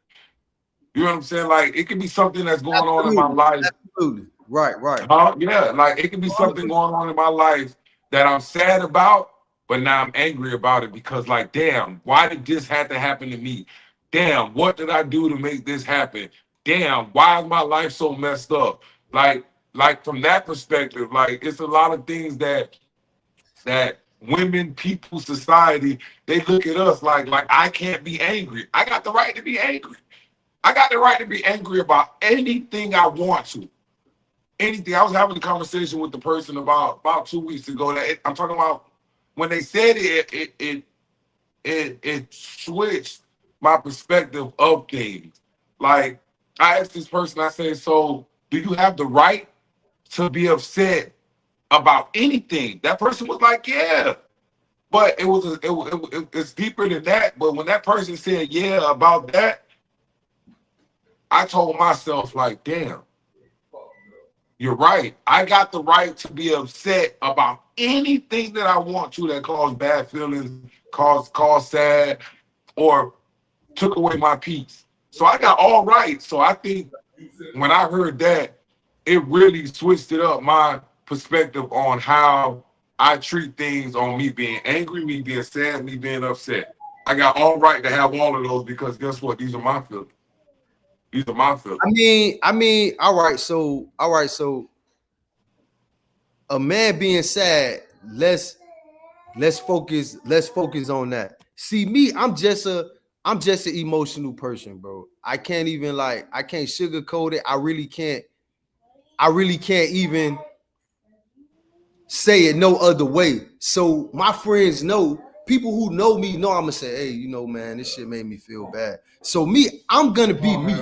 [SPEAKER 2] You know what I'm saying? Like, it could be something that's going on in my life.
[SPEAKER 1] Absolutely. Right.
[SPEAKER 2] Yeah, like it could be something going on in my life that I'm sad about, but now I'm angry about it because, like, damn, why did this have to happen to me? Damn, what did I do to make this happen? Damn, why is my life so messed up? Like from that perspective, like, it's a lot of things that women, people, society, they look at us like I can't be angry. I got the right to be angry. I got the right to be angry about anything I want to. Anything. I was having a conversation with the person about 2 weeks ago. I'm talking about when they said it switched my perspective of things. Like, I asked this person, I said, so do you have the right to be upset about anything? That person was like, yeah. But it's deeper than that. But when that person said yeah about that, I told myself, like, damn, you're right. I got the right to be upset about anything that I want to that caused bad feelings, caused sad, or took away my peace. So I got all right. So I think when I heard that, it really switched it up, my perspective on how I treat things, on me being angry, me being sad, me being upset. I got all right to have all of those because guess what? These are my feelings. These are my feelings.
[SPEAKER 1] I mean, all right. So a man being sad, let's focus on that. See, me, I'm just an emotional person, bro. I can't even, like, I can't sugarcoat it. I really can't even say it no other way. So my friends know, people who know me know I'm gonna say, hey, you know, man, this shit made me feel bad. So me, I'm gonna be me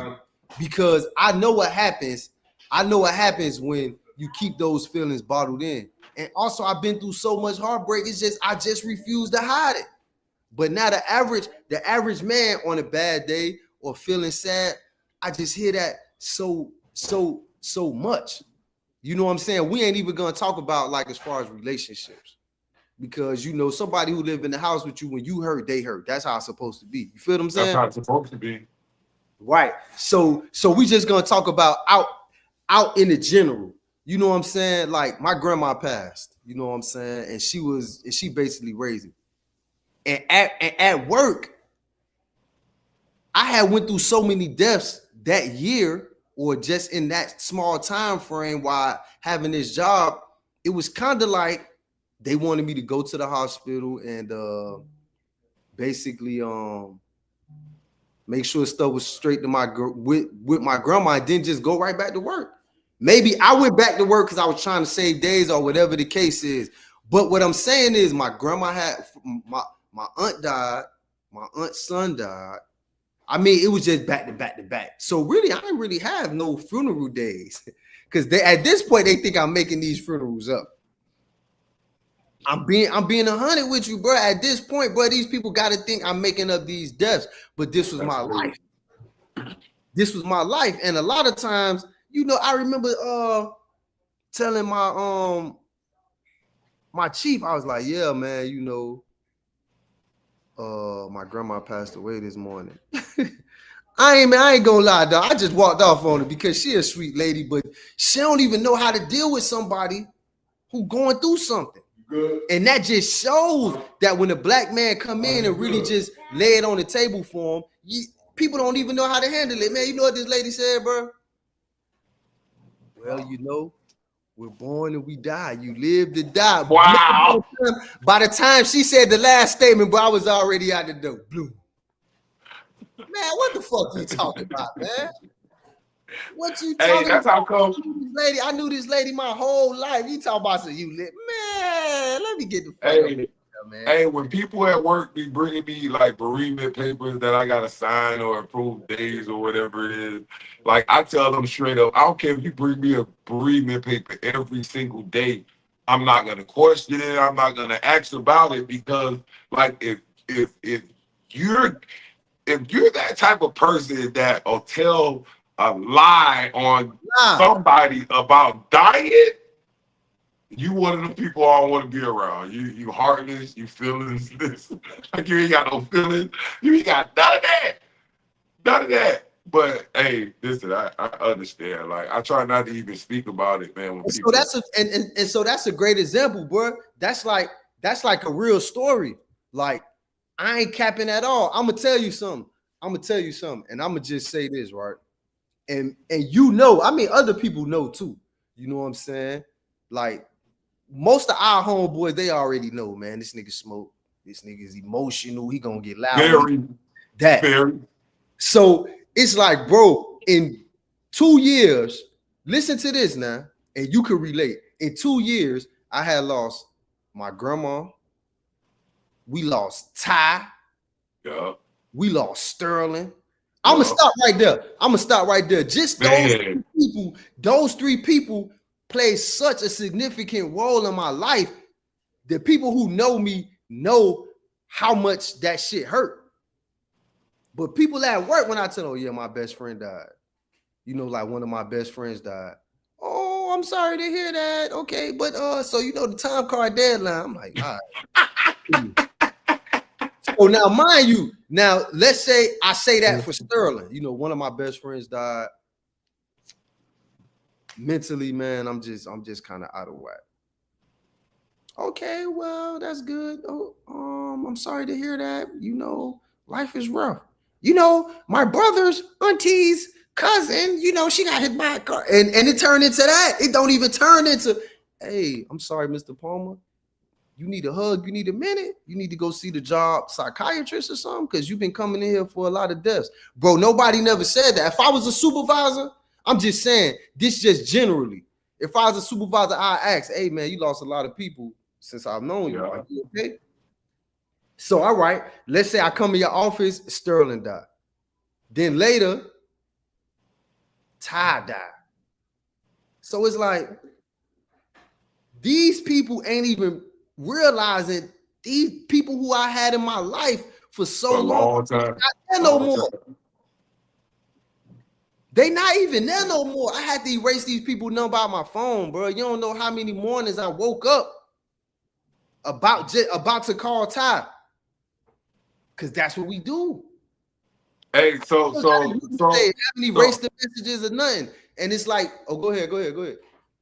[SPEAKER 1] because I know what happens. I know what happens when you keep those feelings bottled in. And also, I've been through so much heartbreak. It's just, I just refuse to hide it. But now the average man on a bad day or feeling sad, I just hear that so much. You know what I'm saying? We ain't even gonna talk about like as far as relationships, because you know somebody who live in the house with you, when you hurt, they hurt. That's how it's supposed to be. You feel what I'm saying?
[SPEAKER 2] That's how it's supposed to be.
[SPEAKER 1] Right. So we just gonna talk about out in the general. You know what I'm saying? Like my grandma passed. You know what I'm saying? And she basically raised me. And at work, I had went through so many deaths that year, or just in that small time frame while having this job. It was kind of like they wanted me to go to the hospital and basically make sure stuff was straight to with my grandma, and then just go right back to work. Maybe I went back to work because I was trying to save days or whatever the case is. But what I'm saying is my grandma had my aunt died, my aunt's son died. I mean, it was just back to back to back. So really, I didn't really have no funeral days, because at this point they think I'm making these funerals up. I'm being 100 with you, bro. At this point, bro, these people got to think I'm making up these deaths, but this was my life. This was my life, and a lot of times, you know, I remember telling my chief, I was like, yeah, man, you know, my grandma passed away this morning. I ain't gonna lie, dog. I just walked off on her because she a sweet lady, but she don't even know how to deal with somebody who going through something.
[SPEAKER 3] Good.
[SPEAKER 1] And that just shows that when a black man come in and really just lay it on the table for him, people don't even know how to handle it, man. You know what this lady said, bro? Well, you know, we're born and we die. You live to die.
[SPEAKER 2] Wow.
[SPEAKER 1] By the time she said the last statement, bro, I was already out the door. Blue. Man, what the fuck you talking about, man? What you talking
[SPEAKER 2] Hey, that's how come.
[SPEAKER 1] lady? I knew this lady my whole life. You talking about you live, man? Let me get the fuck out of here, man.
[SPEAKER 2] Hey, when people at work be bringing me like bereavement papers that I gotta sign or approve days or whatever it is, like I tell them straight up, I don't care if you bring me a bereavement paper every single day. I'm not gonna question it. I'm not gonna ask about it, because like if you're that type of person that will tell a lie on somebody about dying, you one of the people I don't want to be around. You heartless, you feelings this. Like you ain't got no feelings. You ain't got none of that. None of that. But hey, listen, I understand. Like I try not to even speak about it, man. When people...
[SPEAKER 1] So that's a great example, bro. That's like a real story. Like I ain't capping at all. I'm gonna tell you something. And I'm gonna just say this, right? And you know, I mean, other people know too. You know what I'm saying? Like most of our homeboys, they already know, man. This nigga smoke. This nigga is emotional. He gonna get loud.
[SPEAKER 2] Very.
[SPEAKER 1] So it's like, bro, in 2 years, listen to this now, and you can relate. In 2 years, I had lost my grandma. We lost Ty.
[SPEAKER 2] Yeah.
[SPEAKER 1] We lost Sterling. I'm gonna stop right there. Just those three people play such a significant role in my life. The people who know me know how much that shit hurt. But people at work, when I tell them, oh yeah, my best friend died. You know, like one of my best friends died. Oh, I'm sorry to hear that. Okay, but so you know the time card deadline. I'm like, all right. So now, mind you, let's say I say that for Sterling. You know, one of my best friends died. Mentally, man, I'm just kind of out of whack. Okay, well, that's good. Oh, I'm sorry to hear that. You know, life is rough. You know, my brother's auntie's cousin, you know, she got hit by a car. And it turned into that. It don't even turn into, hey, I'm sorry, Mr. Palmer. You need a hug. You need a minute. You need to go see the job psychiatrist or something, because you've been coming in here for a lot of deaths. Bro, nobody never said that. If I was a supervisor, I'm just saying, this just generally. If I was a supervisor, I ask, hey, man, you lost a lot of people since I've known you. Are you okay? So, all right, let's say I come in your office, Sterling died. Then later, Ty died. So it's like, these people ain't even realizing these people who I had in my life for so
[SPEAKER 2] For a
[SPEAKER 1] long,
[SPEAKER 2] long time.
[SPEAKER 1] not there no more. They not even there no more. I had to erase these people number out my phone, bro. You don't know how many mornings I woke up about to call Ty, because that's what we do.
[SPEAKER 2] Hey, so
[SPEAKER 1] They haven't erased the messages or nothing, and it's like, oh, go ahead.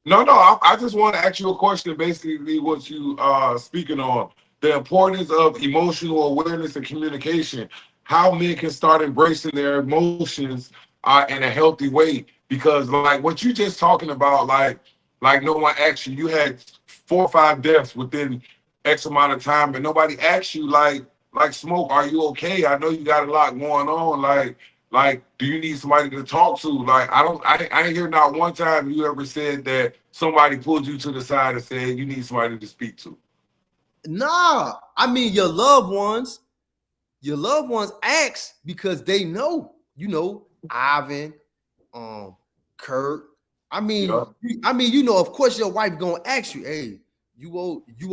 [SPEAKER 2] No, I just want to ask you a question. Basically, what you speaking on, the importance of emotional awareness and communication. How men can start embracing their emotions in a healthy way. Because like what you just talking about, like no one asked you. You had 4 or 5 deaths within X amount of time, and nobody asked you like Smoke, are you okay? I know you got a lot going on. Like, do you need somebody to talk to? Like, I didn't hear not one time you ever said that somebody pulled you to the side and said you need somebody to speak to.
[SPEAKER 1] Nah, I mean your loved ones ask because they know, Ivan, Kurt. I mean, of course your wife gonna ask you, hey, you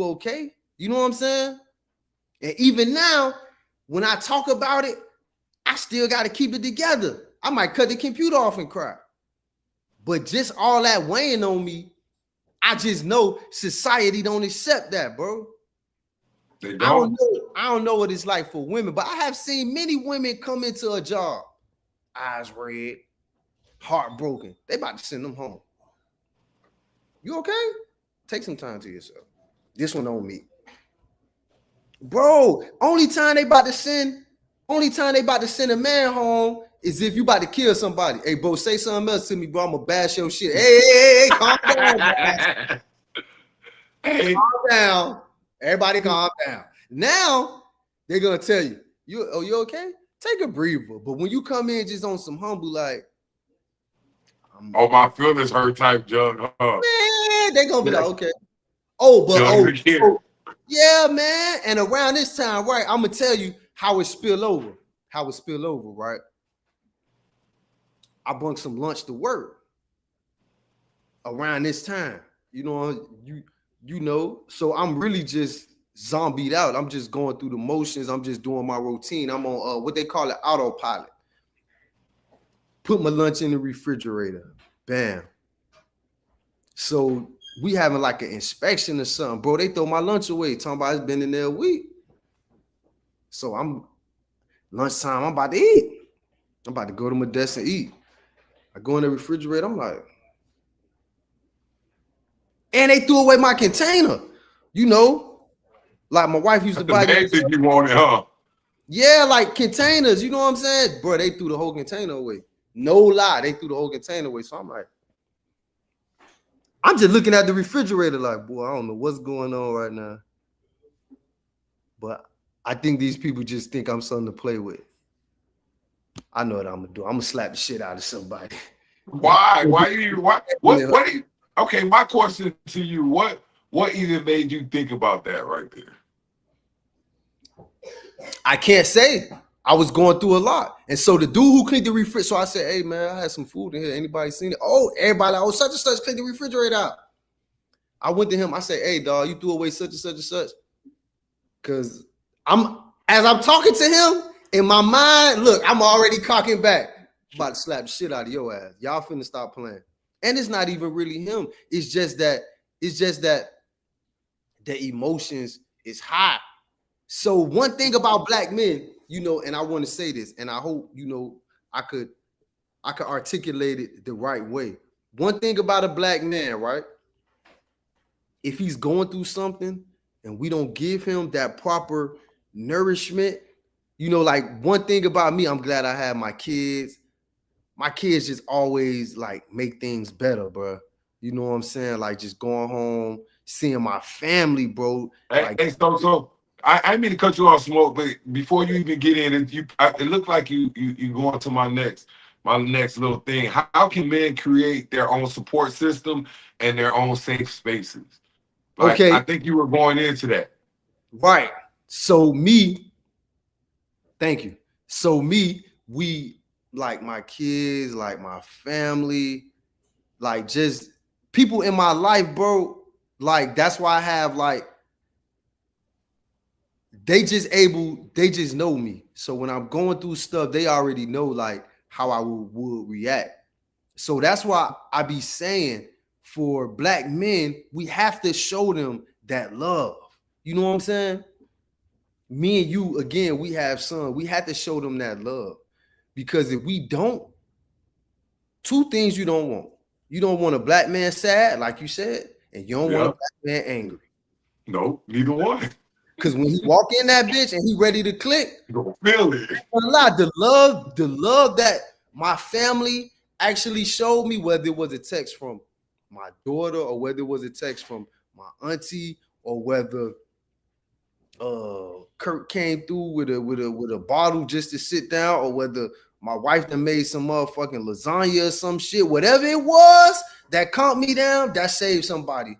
[SPEAKER 1] okay? You know what I'm saying? And even now, when I talk about it, I still got to keep it together. I might cut the computer off and cry. But just all that weighing on me, I just know society don't accept that, bro.
[SPEAKER 2] They don't.
[SPEAKER 1] I don't know what it's like for women, but I have seen many women come into a job, eyes red, heartbroken. They about to send them home. You okay? Take some time to yourself. This one on me. Bro, only time they about to send a man home is if you about to kill somebody. Hey, bro, say something else to me, bro. I'm gonna bash your shit. Hey, calm down. Hey. Calm down. Everybody calm down. Now they're gonna tell you, you okay? Take a breather. But when you come in just on some humble, like,
[SPEAKER 2] my feelings hurt type jug,
[SPEAKER 1] man, they gonna be like, okay. Yeah, man. And around this time, right, I'm gonna tell you how it spill over, right? I brought some lunch to work around this time. So I'm really just zombied out. I'm just going through the motions. I'm just doing my routine. I'm on what they call it, autopilot. Put my lunch in the refrigerator. Bam. So we having like an inspection or something, bro. They throw my lunch away, talking about it's been in there a week. So lunchtime, I'm about to eat. I'm about to go to my desk and eat. I go in the refrigerator, I'm like, and they threw away my container. Like my wife used to buy
[SPEAKER 2] that. You wanted, huh?
[SPEAKER 1] Yeah, like containers, you know what I'm saying? Bro, they threw the whole container away. No lie, they threw the whole container away. So I'm like, I'm just looking at the refrigerator like, boy, I don't know what's going on right now. But I think these people just think I'm something to play with. I know what I'm gonna do. I'm gonna slap the shit out of somebody.
[SPEAKER 2] Why? Okay, my question to you, what even made you think about that right there?
[SPEAKER 1] I can't say. I was going through a lot. And so the dude who cleaned the refrigerator, so I said, hey man, I had some food in here. Anybody seen it? Oh, everybody like, such and such cleaned the refrigerator out. I went to him, I said, hey dog, you threw away such and such and such. Cause as I'm talking to him, in my mind, look, I'm already cocking back. About to slap the shit out of your ass. Y'all finna stop playing. And it's not even really him. It's just that the emotions is high. So one thing about black men, and I want to say this, and I hope I could articulate it the right way. One thing about a black man, right? If he's going through something and we don't give him that proper nourishment, like one thing about me, I'm glad I have my kids. My kids just always like make things better, bro. You know what I'm saying? Like just going home, seeing my family, bro.
[SPEAKER 2] So I mean to cut you off, Smoke, but before you even get in, it looked like you going to my next little thing. How can men create their own support system and their own safe spaces? Like, okay, I think you were going into that.
[SPEAKER 1] Right. So thank you. So we like my kids, like my family, like just people in my life, bro. Like that's why I have like they just know me. So when I'm going through stuff, they already know like how I would react. So that's why I be saying for black men, we have to show them that love. You know what I'm saying? Me and you, again, we have sons. We have to show them that love. Because if we don't, two things you don't want. You don't want a black man sad, like you said, and you don't want a black man angry.
[SPEAKER 2] No, neither one.
[SPEAKER 1] Because when he walk in that bitch and he ready to click,
[SPEAKER 2] You don't feel it.
[SPEAKER 1] The love that my family actually showed me, whether it was a text from my daughter or whether it was a text from my auntie or whether Kurt came through with a bottle just to sit down, or whether my wife done made some motherfucking lasagna or some shit, whatever it was that calmed me down, that saved somebody.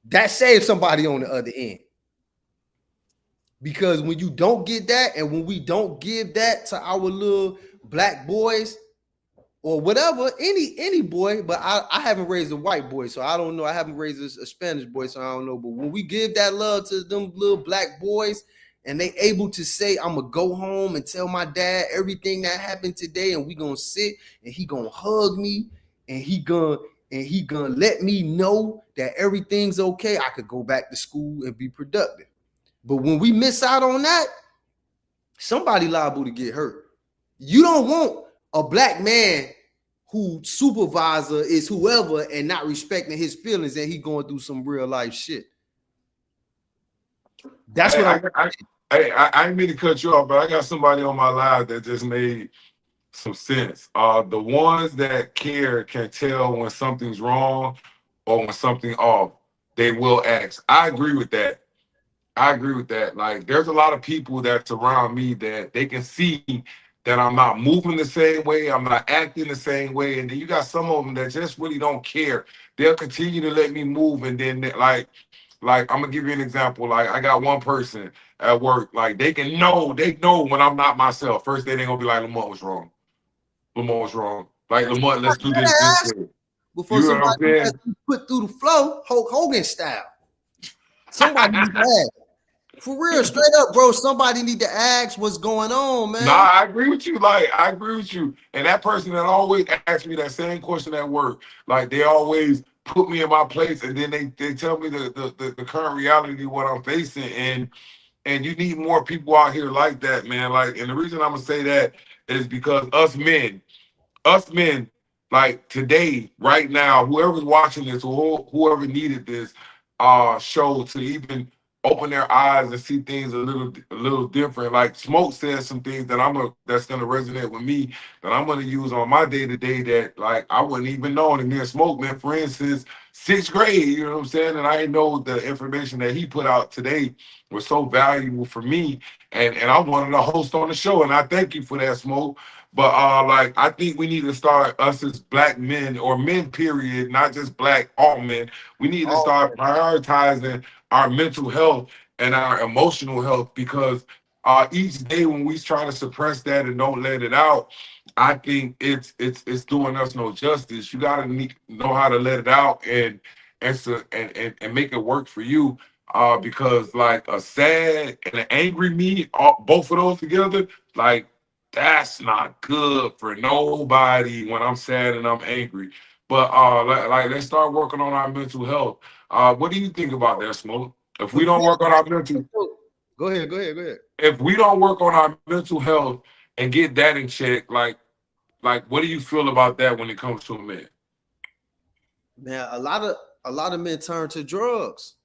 [SPEAKER 1] That saved somebody on the other end. Because when you don't get that, and when we don't give that to our little black boys or whatever, any boy, but I haven't raised a white boy, so I don't know. I haven't raised a Spanish boy, so I don't know. But when we give that love to them little black boys, and they able to say, I'm gonna go home and tell my dad everything that happened today, and we gonna sit and he gonna hug me, and he gonna let me know that everything's okay, I could go back to school and be productive. But when we miss out on that, somebody liable to get hurt. You don't want a black man who supervisor is whoever and not respecting his feelings, and he going through some real life shit. That's what
[SPEAKER 2] I didn't mean to cut you off, but I got somebody on my live that just made some sense. The ones that care can tell when something's wrong or when something off. They will ask. I agree with that. Like, there's a lot of people that's around me that they can see that I'm not moving the same way, I'm not acting the same way, and then you got some of them that just really don't care. They'll continue to let me move, and then like I'm gonna give you an example. Like, I got one person at work, like they know when I'm not myself. First day they gonna be like, Lamont was wrong. Like, Lamont, let's do this way.
[SPEAKER 1] Before somebody put through the flow, Hulk Hogan style. Somebody needs to ask. For real, straight up, bro. Somebody need to ask what's going on, man.
[SPEAKER 2] Nah, I agree with you. I agree with you. And that person that always asks me that same question at work, like, they always put me in my place, and then they tell me the current reality of what I'm facing. And you need more people out here like that, man. Like, and the reason I'm gonna say that is because us men, like today, right now, whoever's watching this or whoever needed this show to even open their eyes and see things a little different. Like, Smoke says some things that that's gonna resonate with me, that I'm gonna use on my day-to-day, that like I wouldn't even know. And me and Smoke been friends since 6th grade, you know what I'm saying? And I didn't know the information that he put out today was so valuable for me. And I'm one of the hosts on the show, and I thank you for that, Smoke. But like, I think we need to start, us as black men, or men period, not just black, all men, we need to start prioritizing our mental health and our emotional health, because each day when we try to suppress that and don't let it out, I think it's doing us no justice. You gotta know how to let it out and make it work for you. Because like a sad and an angry me, both of those together, like, that's not good for nobody when I'm sad and I'm angry. But like, let's start working on our mental health. What do you think about that, Smoke? If we don't work on our mental,
[SPEAKER 1] go ahead.
[SPEAKER 2] If we don't work on our mental health and get that in check, like what do you feel about that when it comes to a man?
[SPEAKER 1] Man, a lot of men turn to drugs.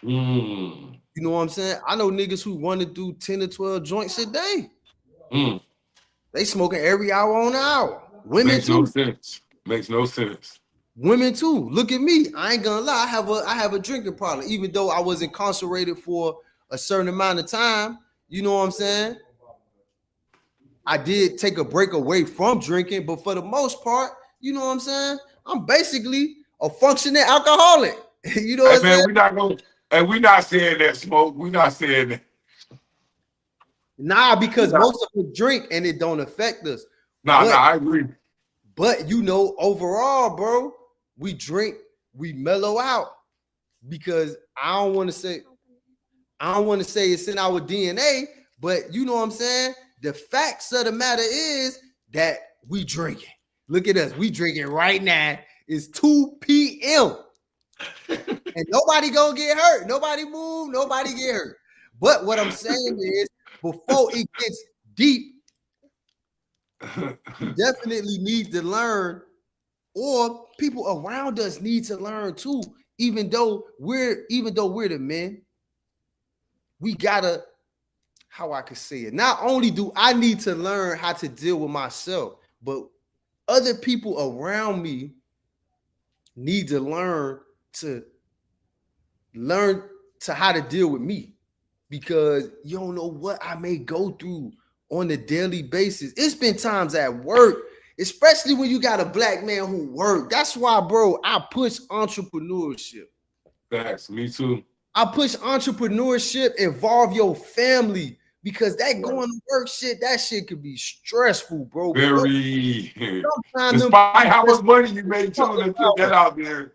[SPEAKER 2] You
[SPEAKER 1] know what I'm saying? I know niggas who want to do 10 to 12 joints a day. They smoking every hour on the hour. Women
[SPEAKER 2] Makes
[SPEAKER 1] too.
[SPEAKER 2] Makes no sense.
[SPEAKER 1] Women too. Look at me. I ain't gonna lie. I have a drinking problem, even though I was incarcerated for a certain amount of time. You know what I'm saying? I did take a break away from drinking, but for the most part, you know what I'm saying? I'm basically a functioning alcoholic. You know what I'm saying?
[SPEAKER 2] We're not saying that, Smoke. We're not saying that.
[SPEAKER 1] Nah, because most of us drink and it don't affect us.
[SPEAKER 2] Nah, I agree.
[SPEAKER 1] But you know, overall, bro, we drink, we mellow out. Because I don't want to say, I don't want to say it's in our DNA, but you know what I'm saying? The facts of the matter is that we drinking. Look at us. We drinking right now. It's 2 p.m. and nobody gonna get hurt. Nobody move. Nobody get hurt. But what I'm saying is, before it gets deep, we definitely need to learn, or people around us need to learn too. Even though we're the men, we gotta, how I could say it. Not only do I need to learn how to deal with myself, but other people around me need to learn how to deal with me, because you don't know what I may go through on a daily basis. It's been times at work, especially when you got a black man who work. That's why, bro, I push entrepreneurship.
[SPEAKER 2] Facts, me too.
[SPEAKER 1] I push entrepreneurship, involve your family, because that going to work shit, that shit could be stressful, bro.
[SPEAKER 2] Very. Despite how much money you made too, let's put that out there.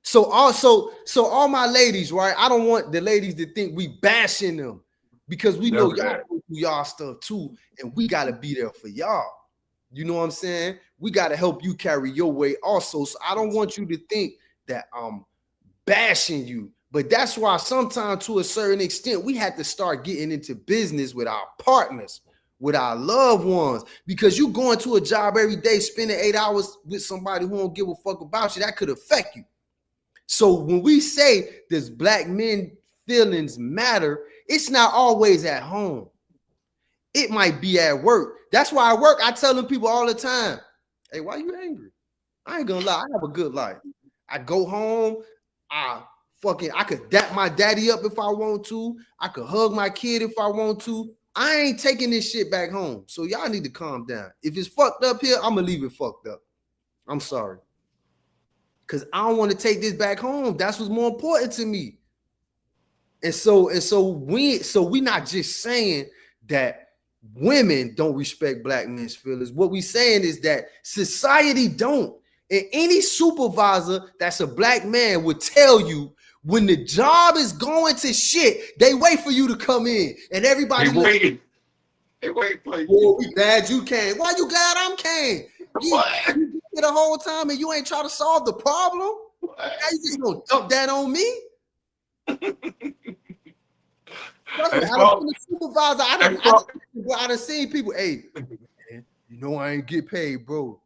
[SPEAKER 1] So all my ladies, right? I don't want the ladies to think we bashing them, because we know y'all go through y'all stuff too, and we gotta be there for y'all. You know what I'm saying? We gotta help you carry your weight also. So I don't want you to think that I'm bashing you, but that's why sometimes, to a certain extent, we have to start getting into business with our partners, with our loved ones, because you going to a job every day, spending 8 hours with somebody who don't give a fuck about you, that could affect you. So when we say does black men feelings matter, it's not always at home. It might be at work. That's why at work, I tell them people all the time, hey, why you angry? I ain't gonna lie, I have a good life. I go home, I could dap my daddy up if I want to. I could hug my kid if I want to. I ain't taking this shit back home. So y'all need to calm down. If it's fucked up here, I'm gonna leave it fucked up. I'm sorry. Because I don't want to take this back home. That's what's more important to me. And so we not just saying that women don't respect black men's feelings. What we saying is that society don't. And any supervisor that's a black man would tell you, when the job is going to shit, they wait for you to come in. And everybody
[SPEAKER 2] They wait for you.
[SPEAKER 1] Oh, we glad you came. Why you glad I'm came? You the whole time and you ain't trying to solve the problem? What? Now you just gonna dump that on me? I done seen people, hey, man, you know I ain't get paid, bro.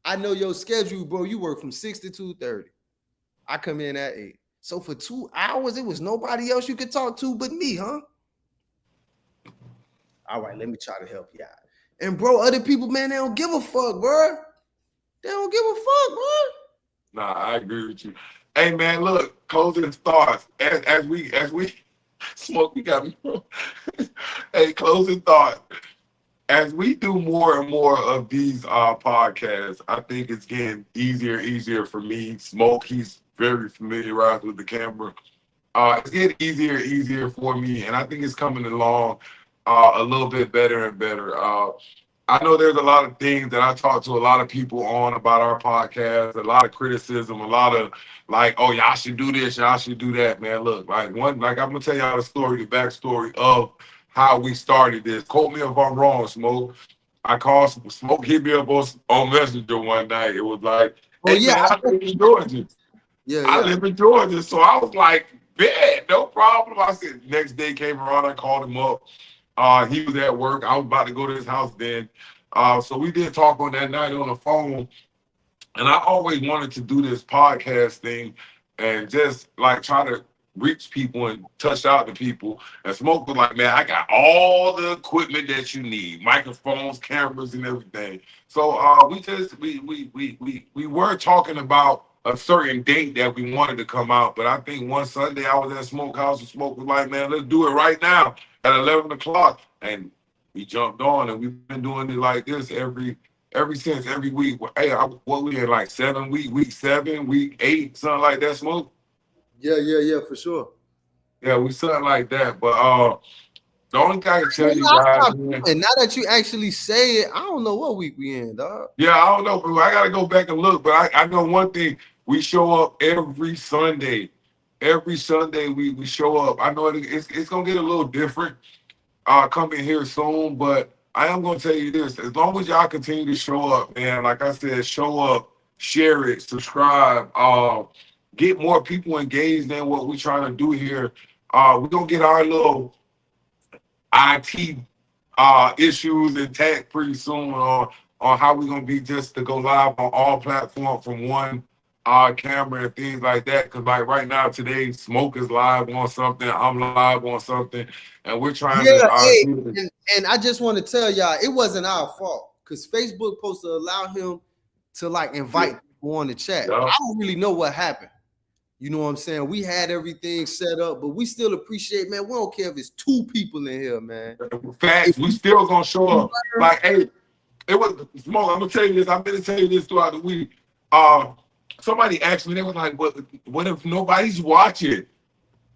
[SPEAKER 1] I know your schedule, bro. You work from 6 to 2:30. I come in at 8. So for 2 hours, it was nobody else you could talk to but me, huh? All right, let me try to help you out. And bro, other people, man, they don't give a fuck, bro. They don't give a fuck, bro.
[SPEAKER 2] Nah, I agree with you. Hey, man, look, closing thoughts. As we smoke, we got me. Hey, closing thought. As we do more and more of these podcasts, I think it's getting easier for me. Smoke, he's very familiarized with the camera. It's getting easier for me, and I think it's coming along a little bit better and better. I know there's a lot of things that I talk to a lot of people on about our podcast, a lot of criticism, a lot of like, oh, y'all should do this, y'all should do that, man. Look, I'm gonna tell y'all the backstory of how we started this. Quote me if I'm wrong, Smoke. I called Smoke, hit me up on Messenger one night. It was like, hey, man, I live in Georgia. I live in Georgia. So I was like, bet, no problem. I said, next day came around, I called him up. He was at work. I was about to go to his house then. So we did talk on that night on the phone. And I always wanted to do this podcast thing and just like try to reach people and touch out to people. And Smoke was like, man, I got all the equipment that you need, microphones, cameras, and everything. So we were talking about a certain date that we wanted to come out, but I think one Sunday I was at Smokehouse and Smoke was like, man, let's do it right now at 11 o'clock. And we jumped on and we've been doing it like this every week. Hey, what we in like 7 week 7, week 8, something like that, Smoke?
[SPEAKER 1] Yeah, for sure.
[SPEAKER 2] Yeah, we something like that. But the only thing I can tell you guys,
[SPEAKER 1] and now that you actually say it, I don't know what week we in, dog.
[SPEAKER 2] Yeah, I don't know, bro. I gotta go back and look, but I know one thing: we show up every Sunday every Sunday we show up. I know it's gonna get a little different coming here soon, but I am gonna tell you this: as long as y'all continue to show up, man, like I said, show up, share it, subscribe, get more people engaged in what we're trying to do here. We're gonna get our little IT issues and tech pretty soon on how we're gonna be just to go live on all platforms from one camera and things like that. Cause like right now today, Smoke is live on something, I'm live on something, and we're trying
[SPEAKER 1] Yeah, hey,
[SPEAKER 2] to
[SPEAKER 1] and I just want to tell y'all, it wasn't our fault because Facebook supposed to allow him to like invite people on the chat.
[SPEAKER 2] Yeah.
[SPEAKER 1] I don't really know what happened. You know what I'm saying? We had everything set up, but we still appreciate, man. We don't care if it's 2 people in here, man.
[SPEAKER 2] Facts, we still gonna show up. Like, hey, it was Smoke. I'm gonna tell you this. I'm gonna tell you this throughout the week. Somebody asked me, they was like, what if nobody's watching?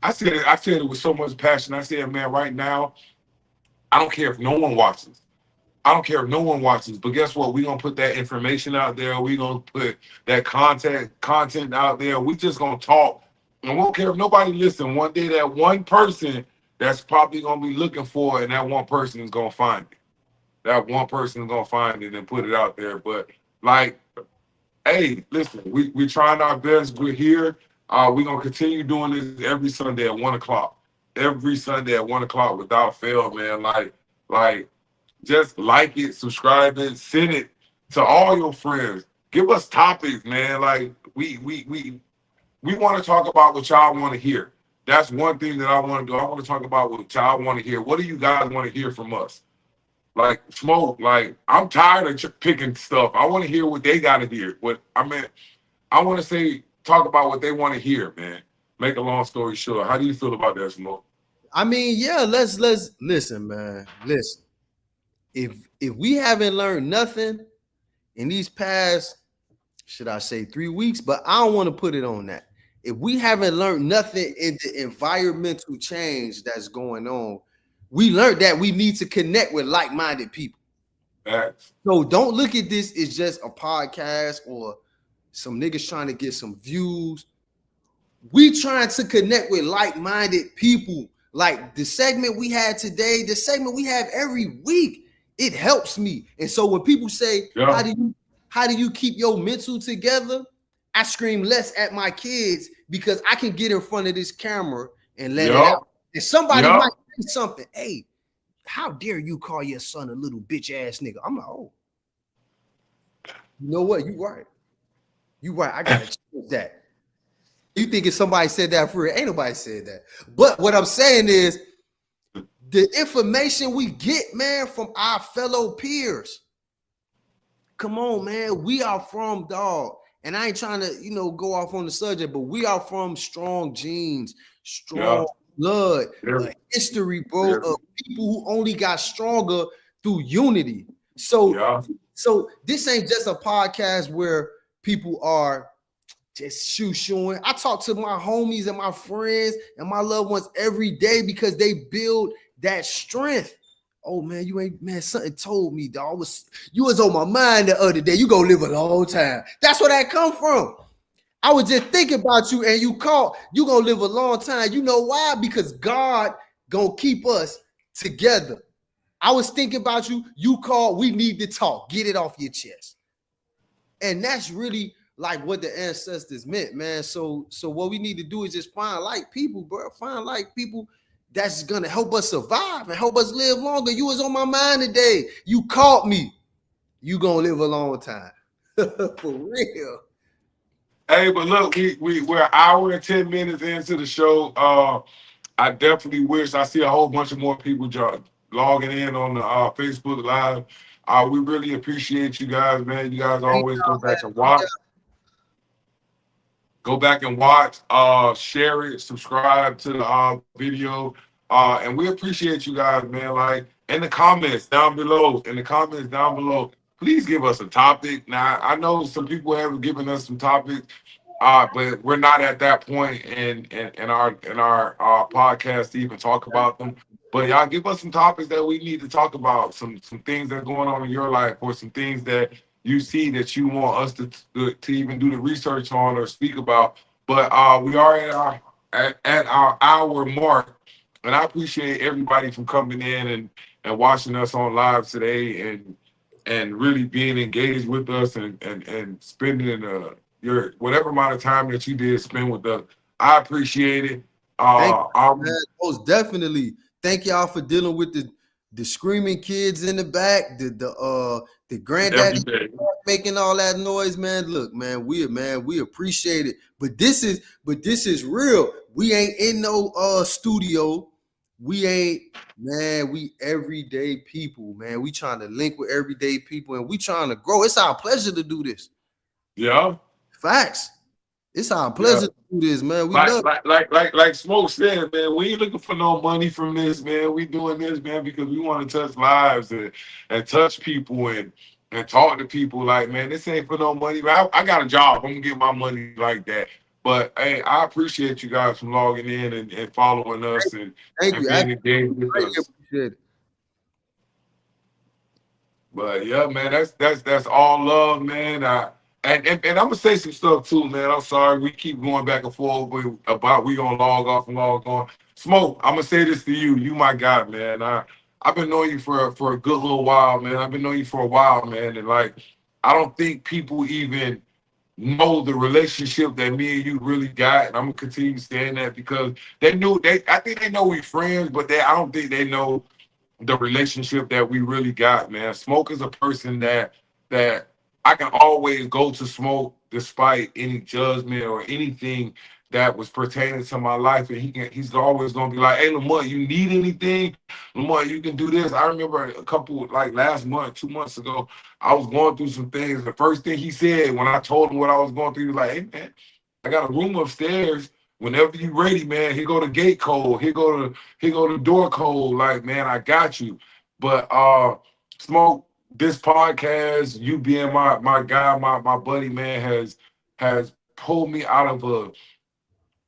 [SPEAKER 2] I said it with so much passion. I said, man, right now, I don't care if no one watches. I don't care if no one watches, but guess what? We're gonna put that information out there. We're gonna put that content out there. We just gonna talk. And we don't care if nobody listens. One day that one person that's probably gonna be looking for it, and that one person is gonna find it. That one person is gonna find it and put it out there. But like, hey, listen, we're trying our best. We're here. We're gonna continue doing this every Sunday at 1 o'clock. Every Sunday at 1 o'clock without fail, man. Like just like it, subscribe it, send it to all your friends. Give us topics, man. Like we want to talk about what y'all want to hear. That's one thing that I want to do. I want to talk about what y'all want to hear. What do you guys want to hear from us? Like Smoke, like I'm tired of picking stuff. I want to hear what they got to hear. I want to talk about what they want to hear, man. Make a long story short. How do you feel about that, Smoke?
[SPEAKER 1] I mean, yeah, let's listen, man. Listen. If we haven't learned nothing in these past, should I say 3 weeks, but I don't want to put it on that. If we haven't learned nothing in the environmental change that's going on, we learned that we need to connect with like-minded people.
[SPEAKER 2] Facts.
[SPEAKER 1] So don't look at this as just a podcast or some niggas trying to get some views. We trying to connect with like-minded people. Like the segment we had today, the segment we have every week. It helps me. And so when people say, how do you keep your mental together? I scream less at my kids because I can get in front of this camera and let it out. And somebody might say something. Hey, how dare you call your son a little bitch ass nigga? I'm like, oh, you know what? You right. You right. I gotta change that. You think if somebody said that for real? Ain't nobody said that. But what I'm saying is, the information we get, man, from our fellow peers. Come on, man. We are from, dog. And I ain't trying to, go off on the subject, but we are from strong genes, strong blood, history, bro, of people who only got stronger through unity. So this ain't just a podcast where people are just shooing. I talk to my homies and my friends and my loved ones every day because they build that strength. Oh man, something told me, dog. You was on my mind the other day. You gonna live a long time. That's where that come from. I was just thinking about you, and you gonna live a long time. You know why? Because God gonna keep us together. I was thinking about you. You called. We need to talk. Get it off your chest. And that's really like what the ancestors meant, man. So what we need to do is just find like people, bro. Find like people that's gonna help us survive and help us live longer. You was on my mind today. You called me. You gonna live a long time. For real.
[SPEAKER 2] Hey, but look, we're an hour and 10 minutes into the show. I definitely wish I see a whole bunch of more people logging in on the Facebook Live. We really appreciate you guys, man. You guys always go back and watch. Go back and watch, share it, subscribe to the video. And we appreciate you guys, man. Like in the comments down below, please give us a topic. Now, I know some people have given us some topics, but we're not at that point in our podcast to even talk about them. But y'all give us some topics that we need to talk about, some things that are going on in your life, or some things that you see that you want us to even do the research on or speak about. But we are at our hour mark. And I appreciate everybody from coming in and watching us on live today and really being engaged with us and spending your whatever amount of time that you did spend with us. I appreciate it.
[SPEAKER 1] Thank you, man. Most definitely. Thank y'all for dealing with the screaming kids in the back, the granddaddy making all that noise, man. Look, man, we appreciate it. But this is real. We ain't in no studio. We ain't, man, we everyday people, man. We trying to link with everyday people and we trying to grow. It's our pleasure to do this.
[SPEAKER 2] Yeah.
[SPEAKER 1] Facts. It's our pleasure to do this, man. We love
[SPEAKER 2] like Smoke said, man, we ain't looking for no money from this, man. We doing this, man, because we want to touch lives and touch people and talk to people. Like, man, this ain't for no money. I got a job. I'm gonna get my money like that. But hey, I appreciate you guys from logging in and following us and being engaged with us.
[SPEAKER 1] Appreciate it.
[SPEAKER 2] But yeah, man, that's all love, man. And I'm gonna say some stuff too, man. I'm sorry we keep going back and forth about we gonna log off and log on. Smoke, I'm gonna say this to you. You my guy, man. I've been knowing you for a good little while, man. I've been knowing you for a while, man. And like, I don't think people even know the relationship that me and you really got. And I'm gonna continue saying that because I think they know we friends, but I don't think they know the relationship that we really got, man. Smoke is a person that I can always go to Smoke despite any judgment or anything that was pertaining to my life, and he's always gonna be like, "Hey, Lamont, you need anything? Lamont, you can do this." I remember a couple like last month, 2 months ago, I was going through some things. The first thing he said when I told him what I was going through, he was like, "Hey, man, I got a room upstairs. Whenever you ready, man, here go the gate code. Here go the door code. Like, man, I got you." But Smoke, this podcast, you being my guy, my buddy, man, has pulled me out of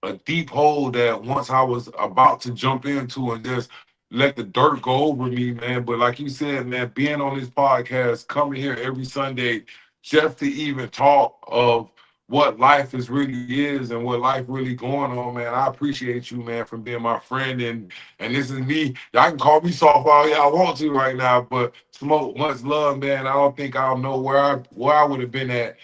[SPEAKER 2] a deep hole that once I was about to jump into and just let the dirt go over me, man. But like you said, man, being on this podcast, coming here every Sunday just to even talk of what life is really is and what life really going on, man. I appreciate you, man, for being my friend. And this is me. Y'all can call me soft all y'all want to right now, but Smoke, much love, man. I don't think I'll know where I would have been at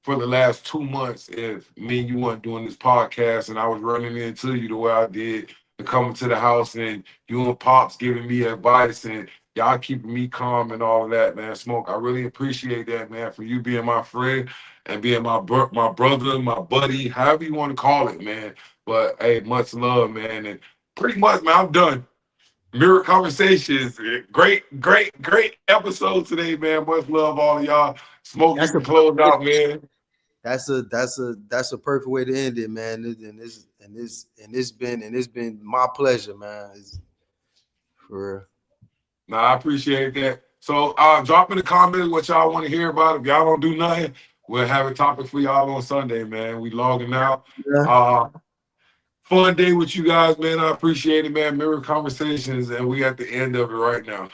[SPEAKER 2] for the last 2 months if me and you weren't doing this podcast and I was running into you the way I did and coming to the house and you and Pops giving me advice and y'all keeping me calm and all of that, man. Smoke, I really appreciate that, man, for you being my friend and being my brother, my buddy, however you want to call it, man. But hey, much love, man. And pretty much, man, I'm done. Mirror Conversations, great episode today, man. Much love, all of y'all. Smoke, you can close out, man.
[SPEAKER 1] That's a perfect way to end it, man. It's been my pleasure, man. For real.
[SPEAKER 2] Nah, I appreciate that. So drop in the comments what y'all want to hear about. If y'all don't do nothing, we'll have a topic for y'all on Sunday, man. We logging out. Yeah. Fun day with you guys, man. I appreciate it, man. Mirror Conversations, and we at the end of it right now.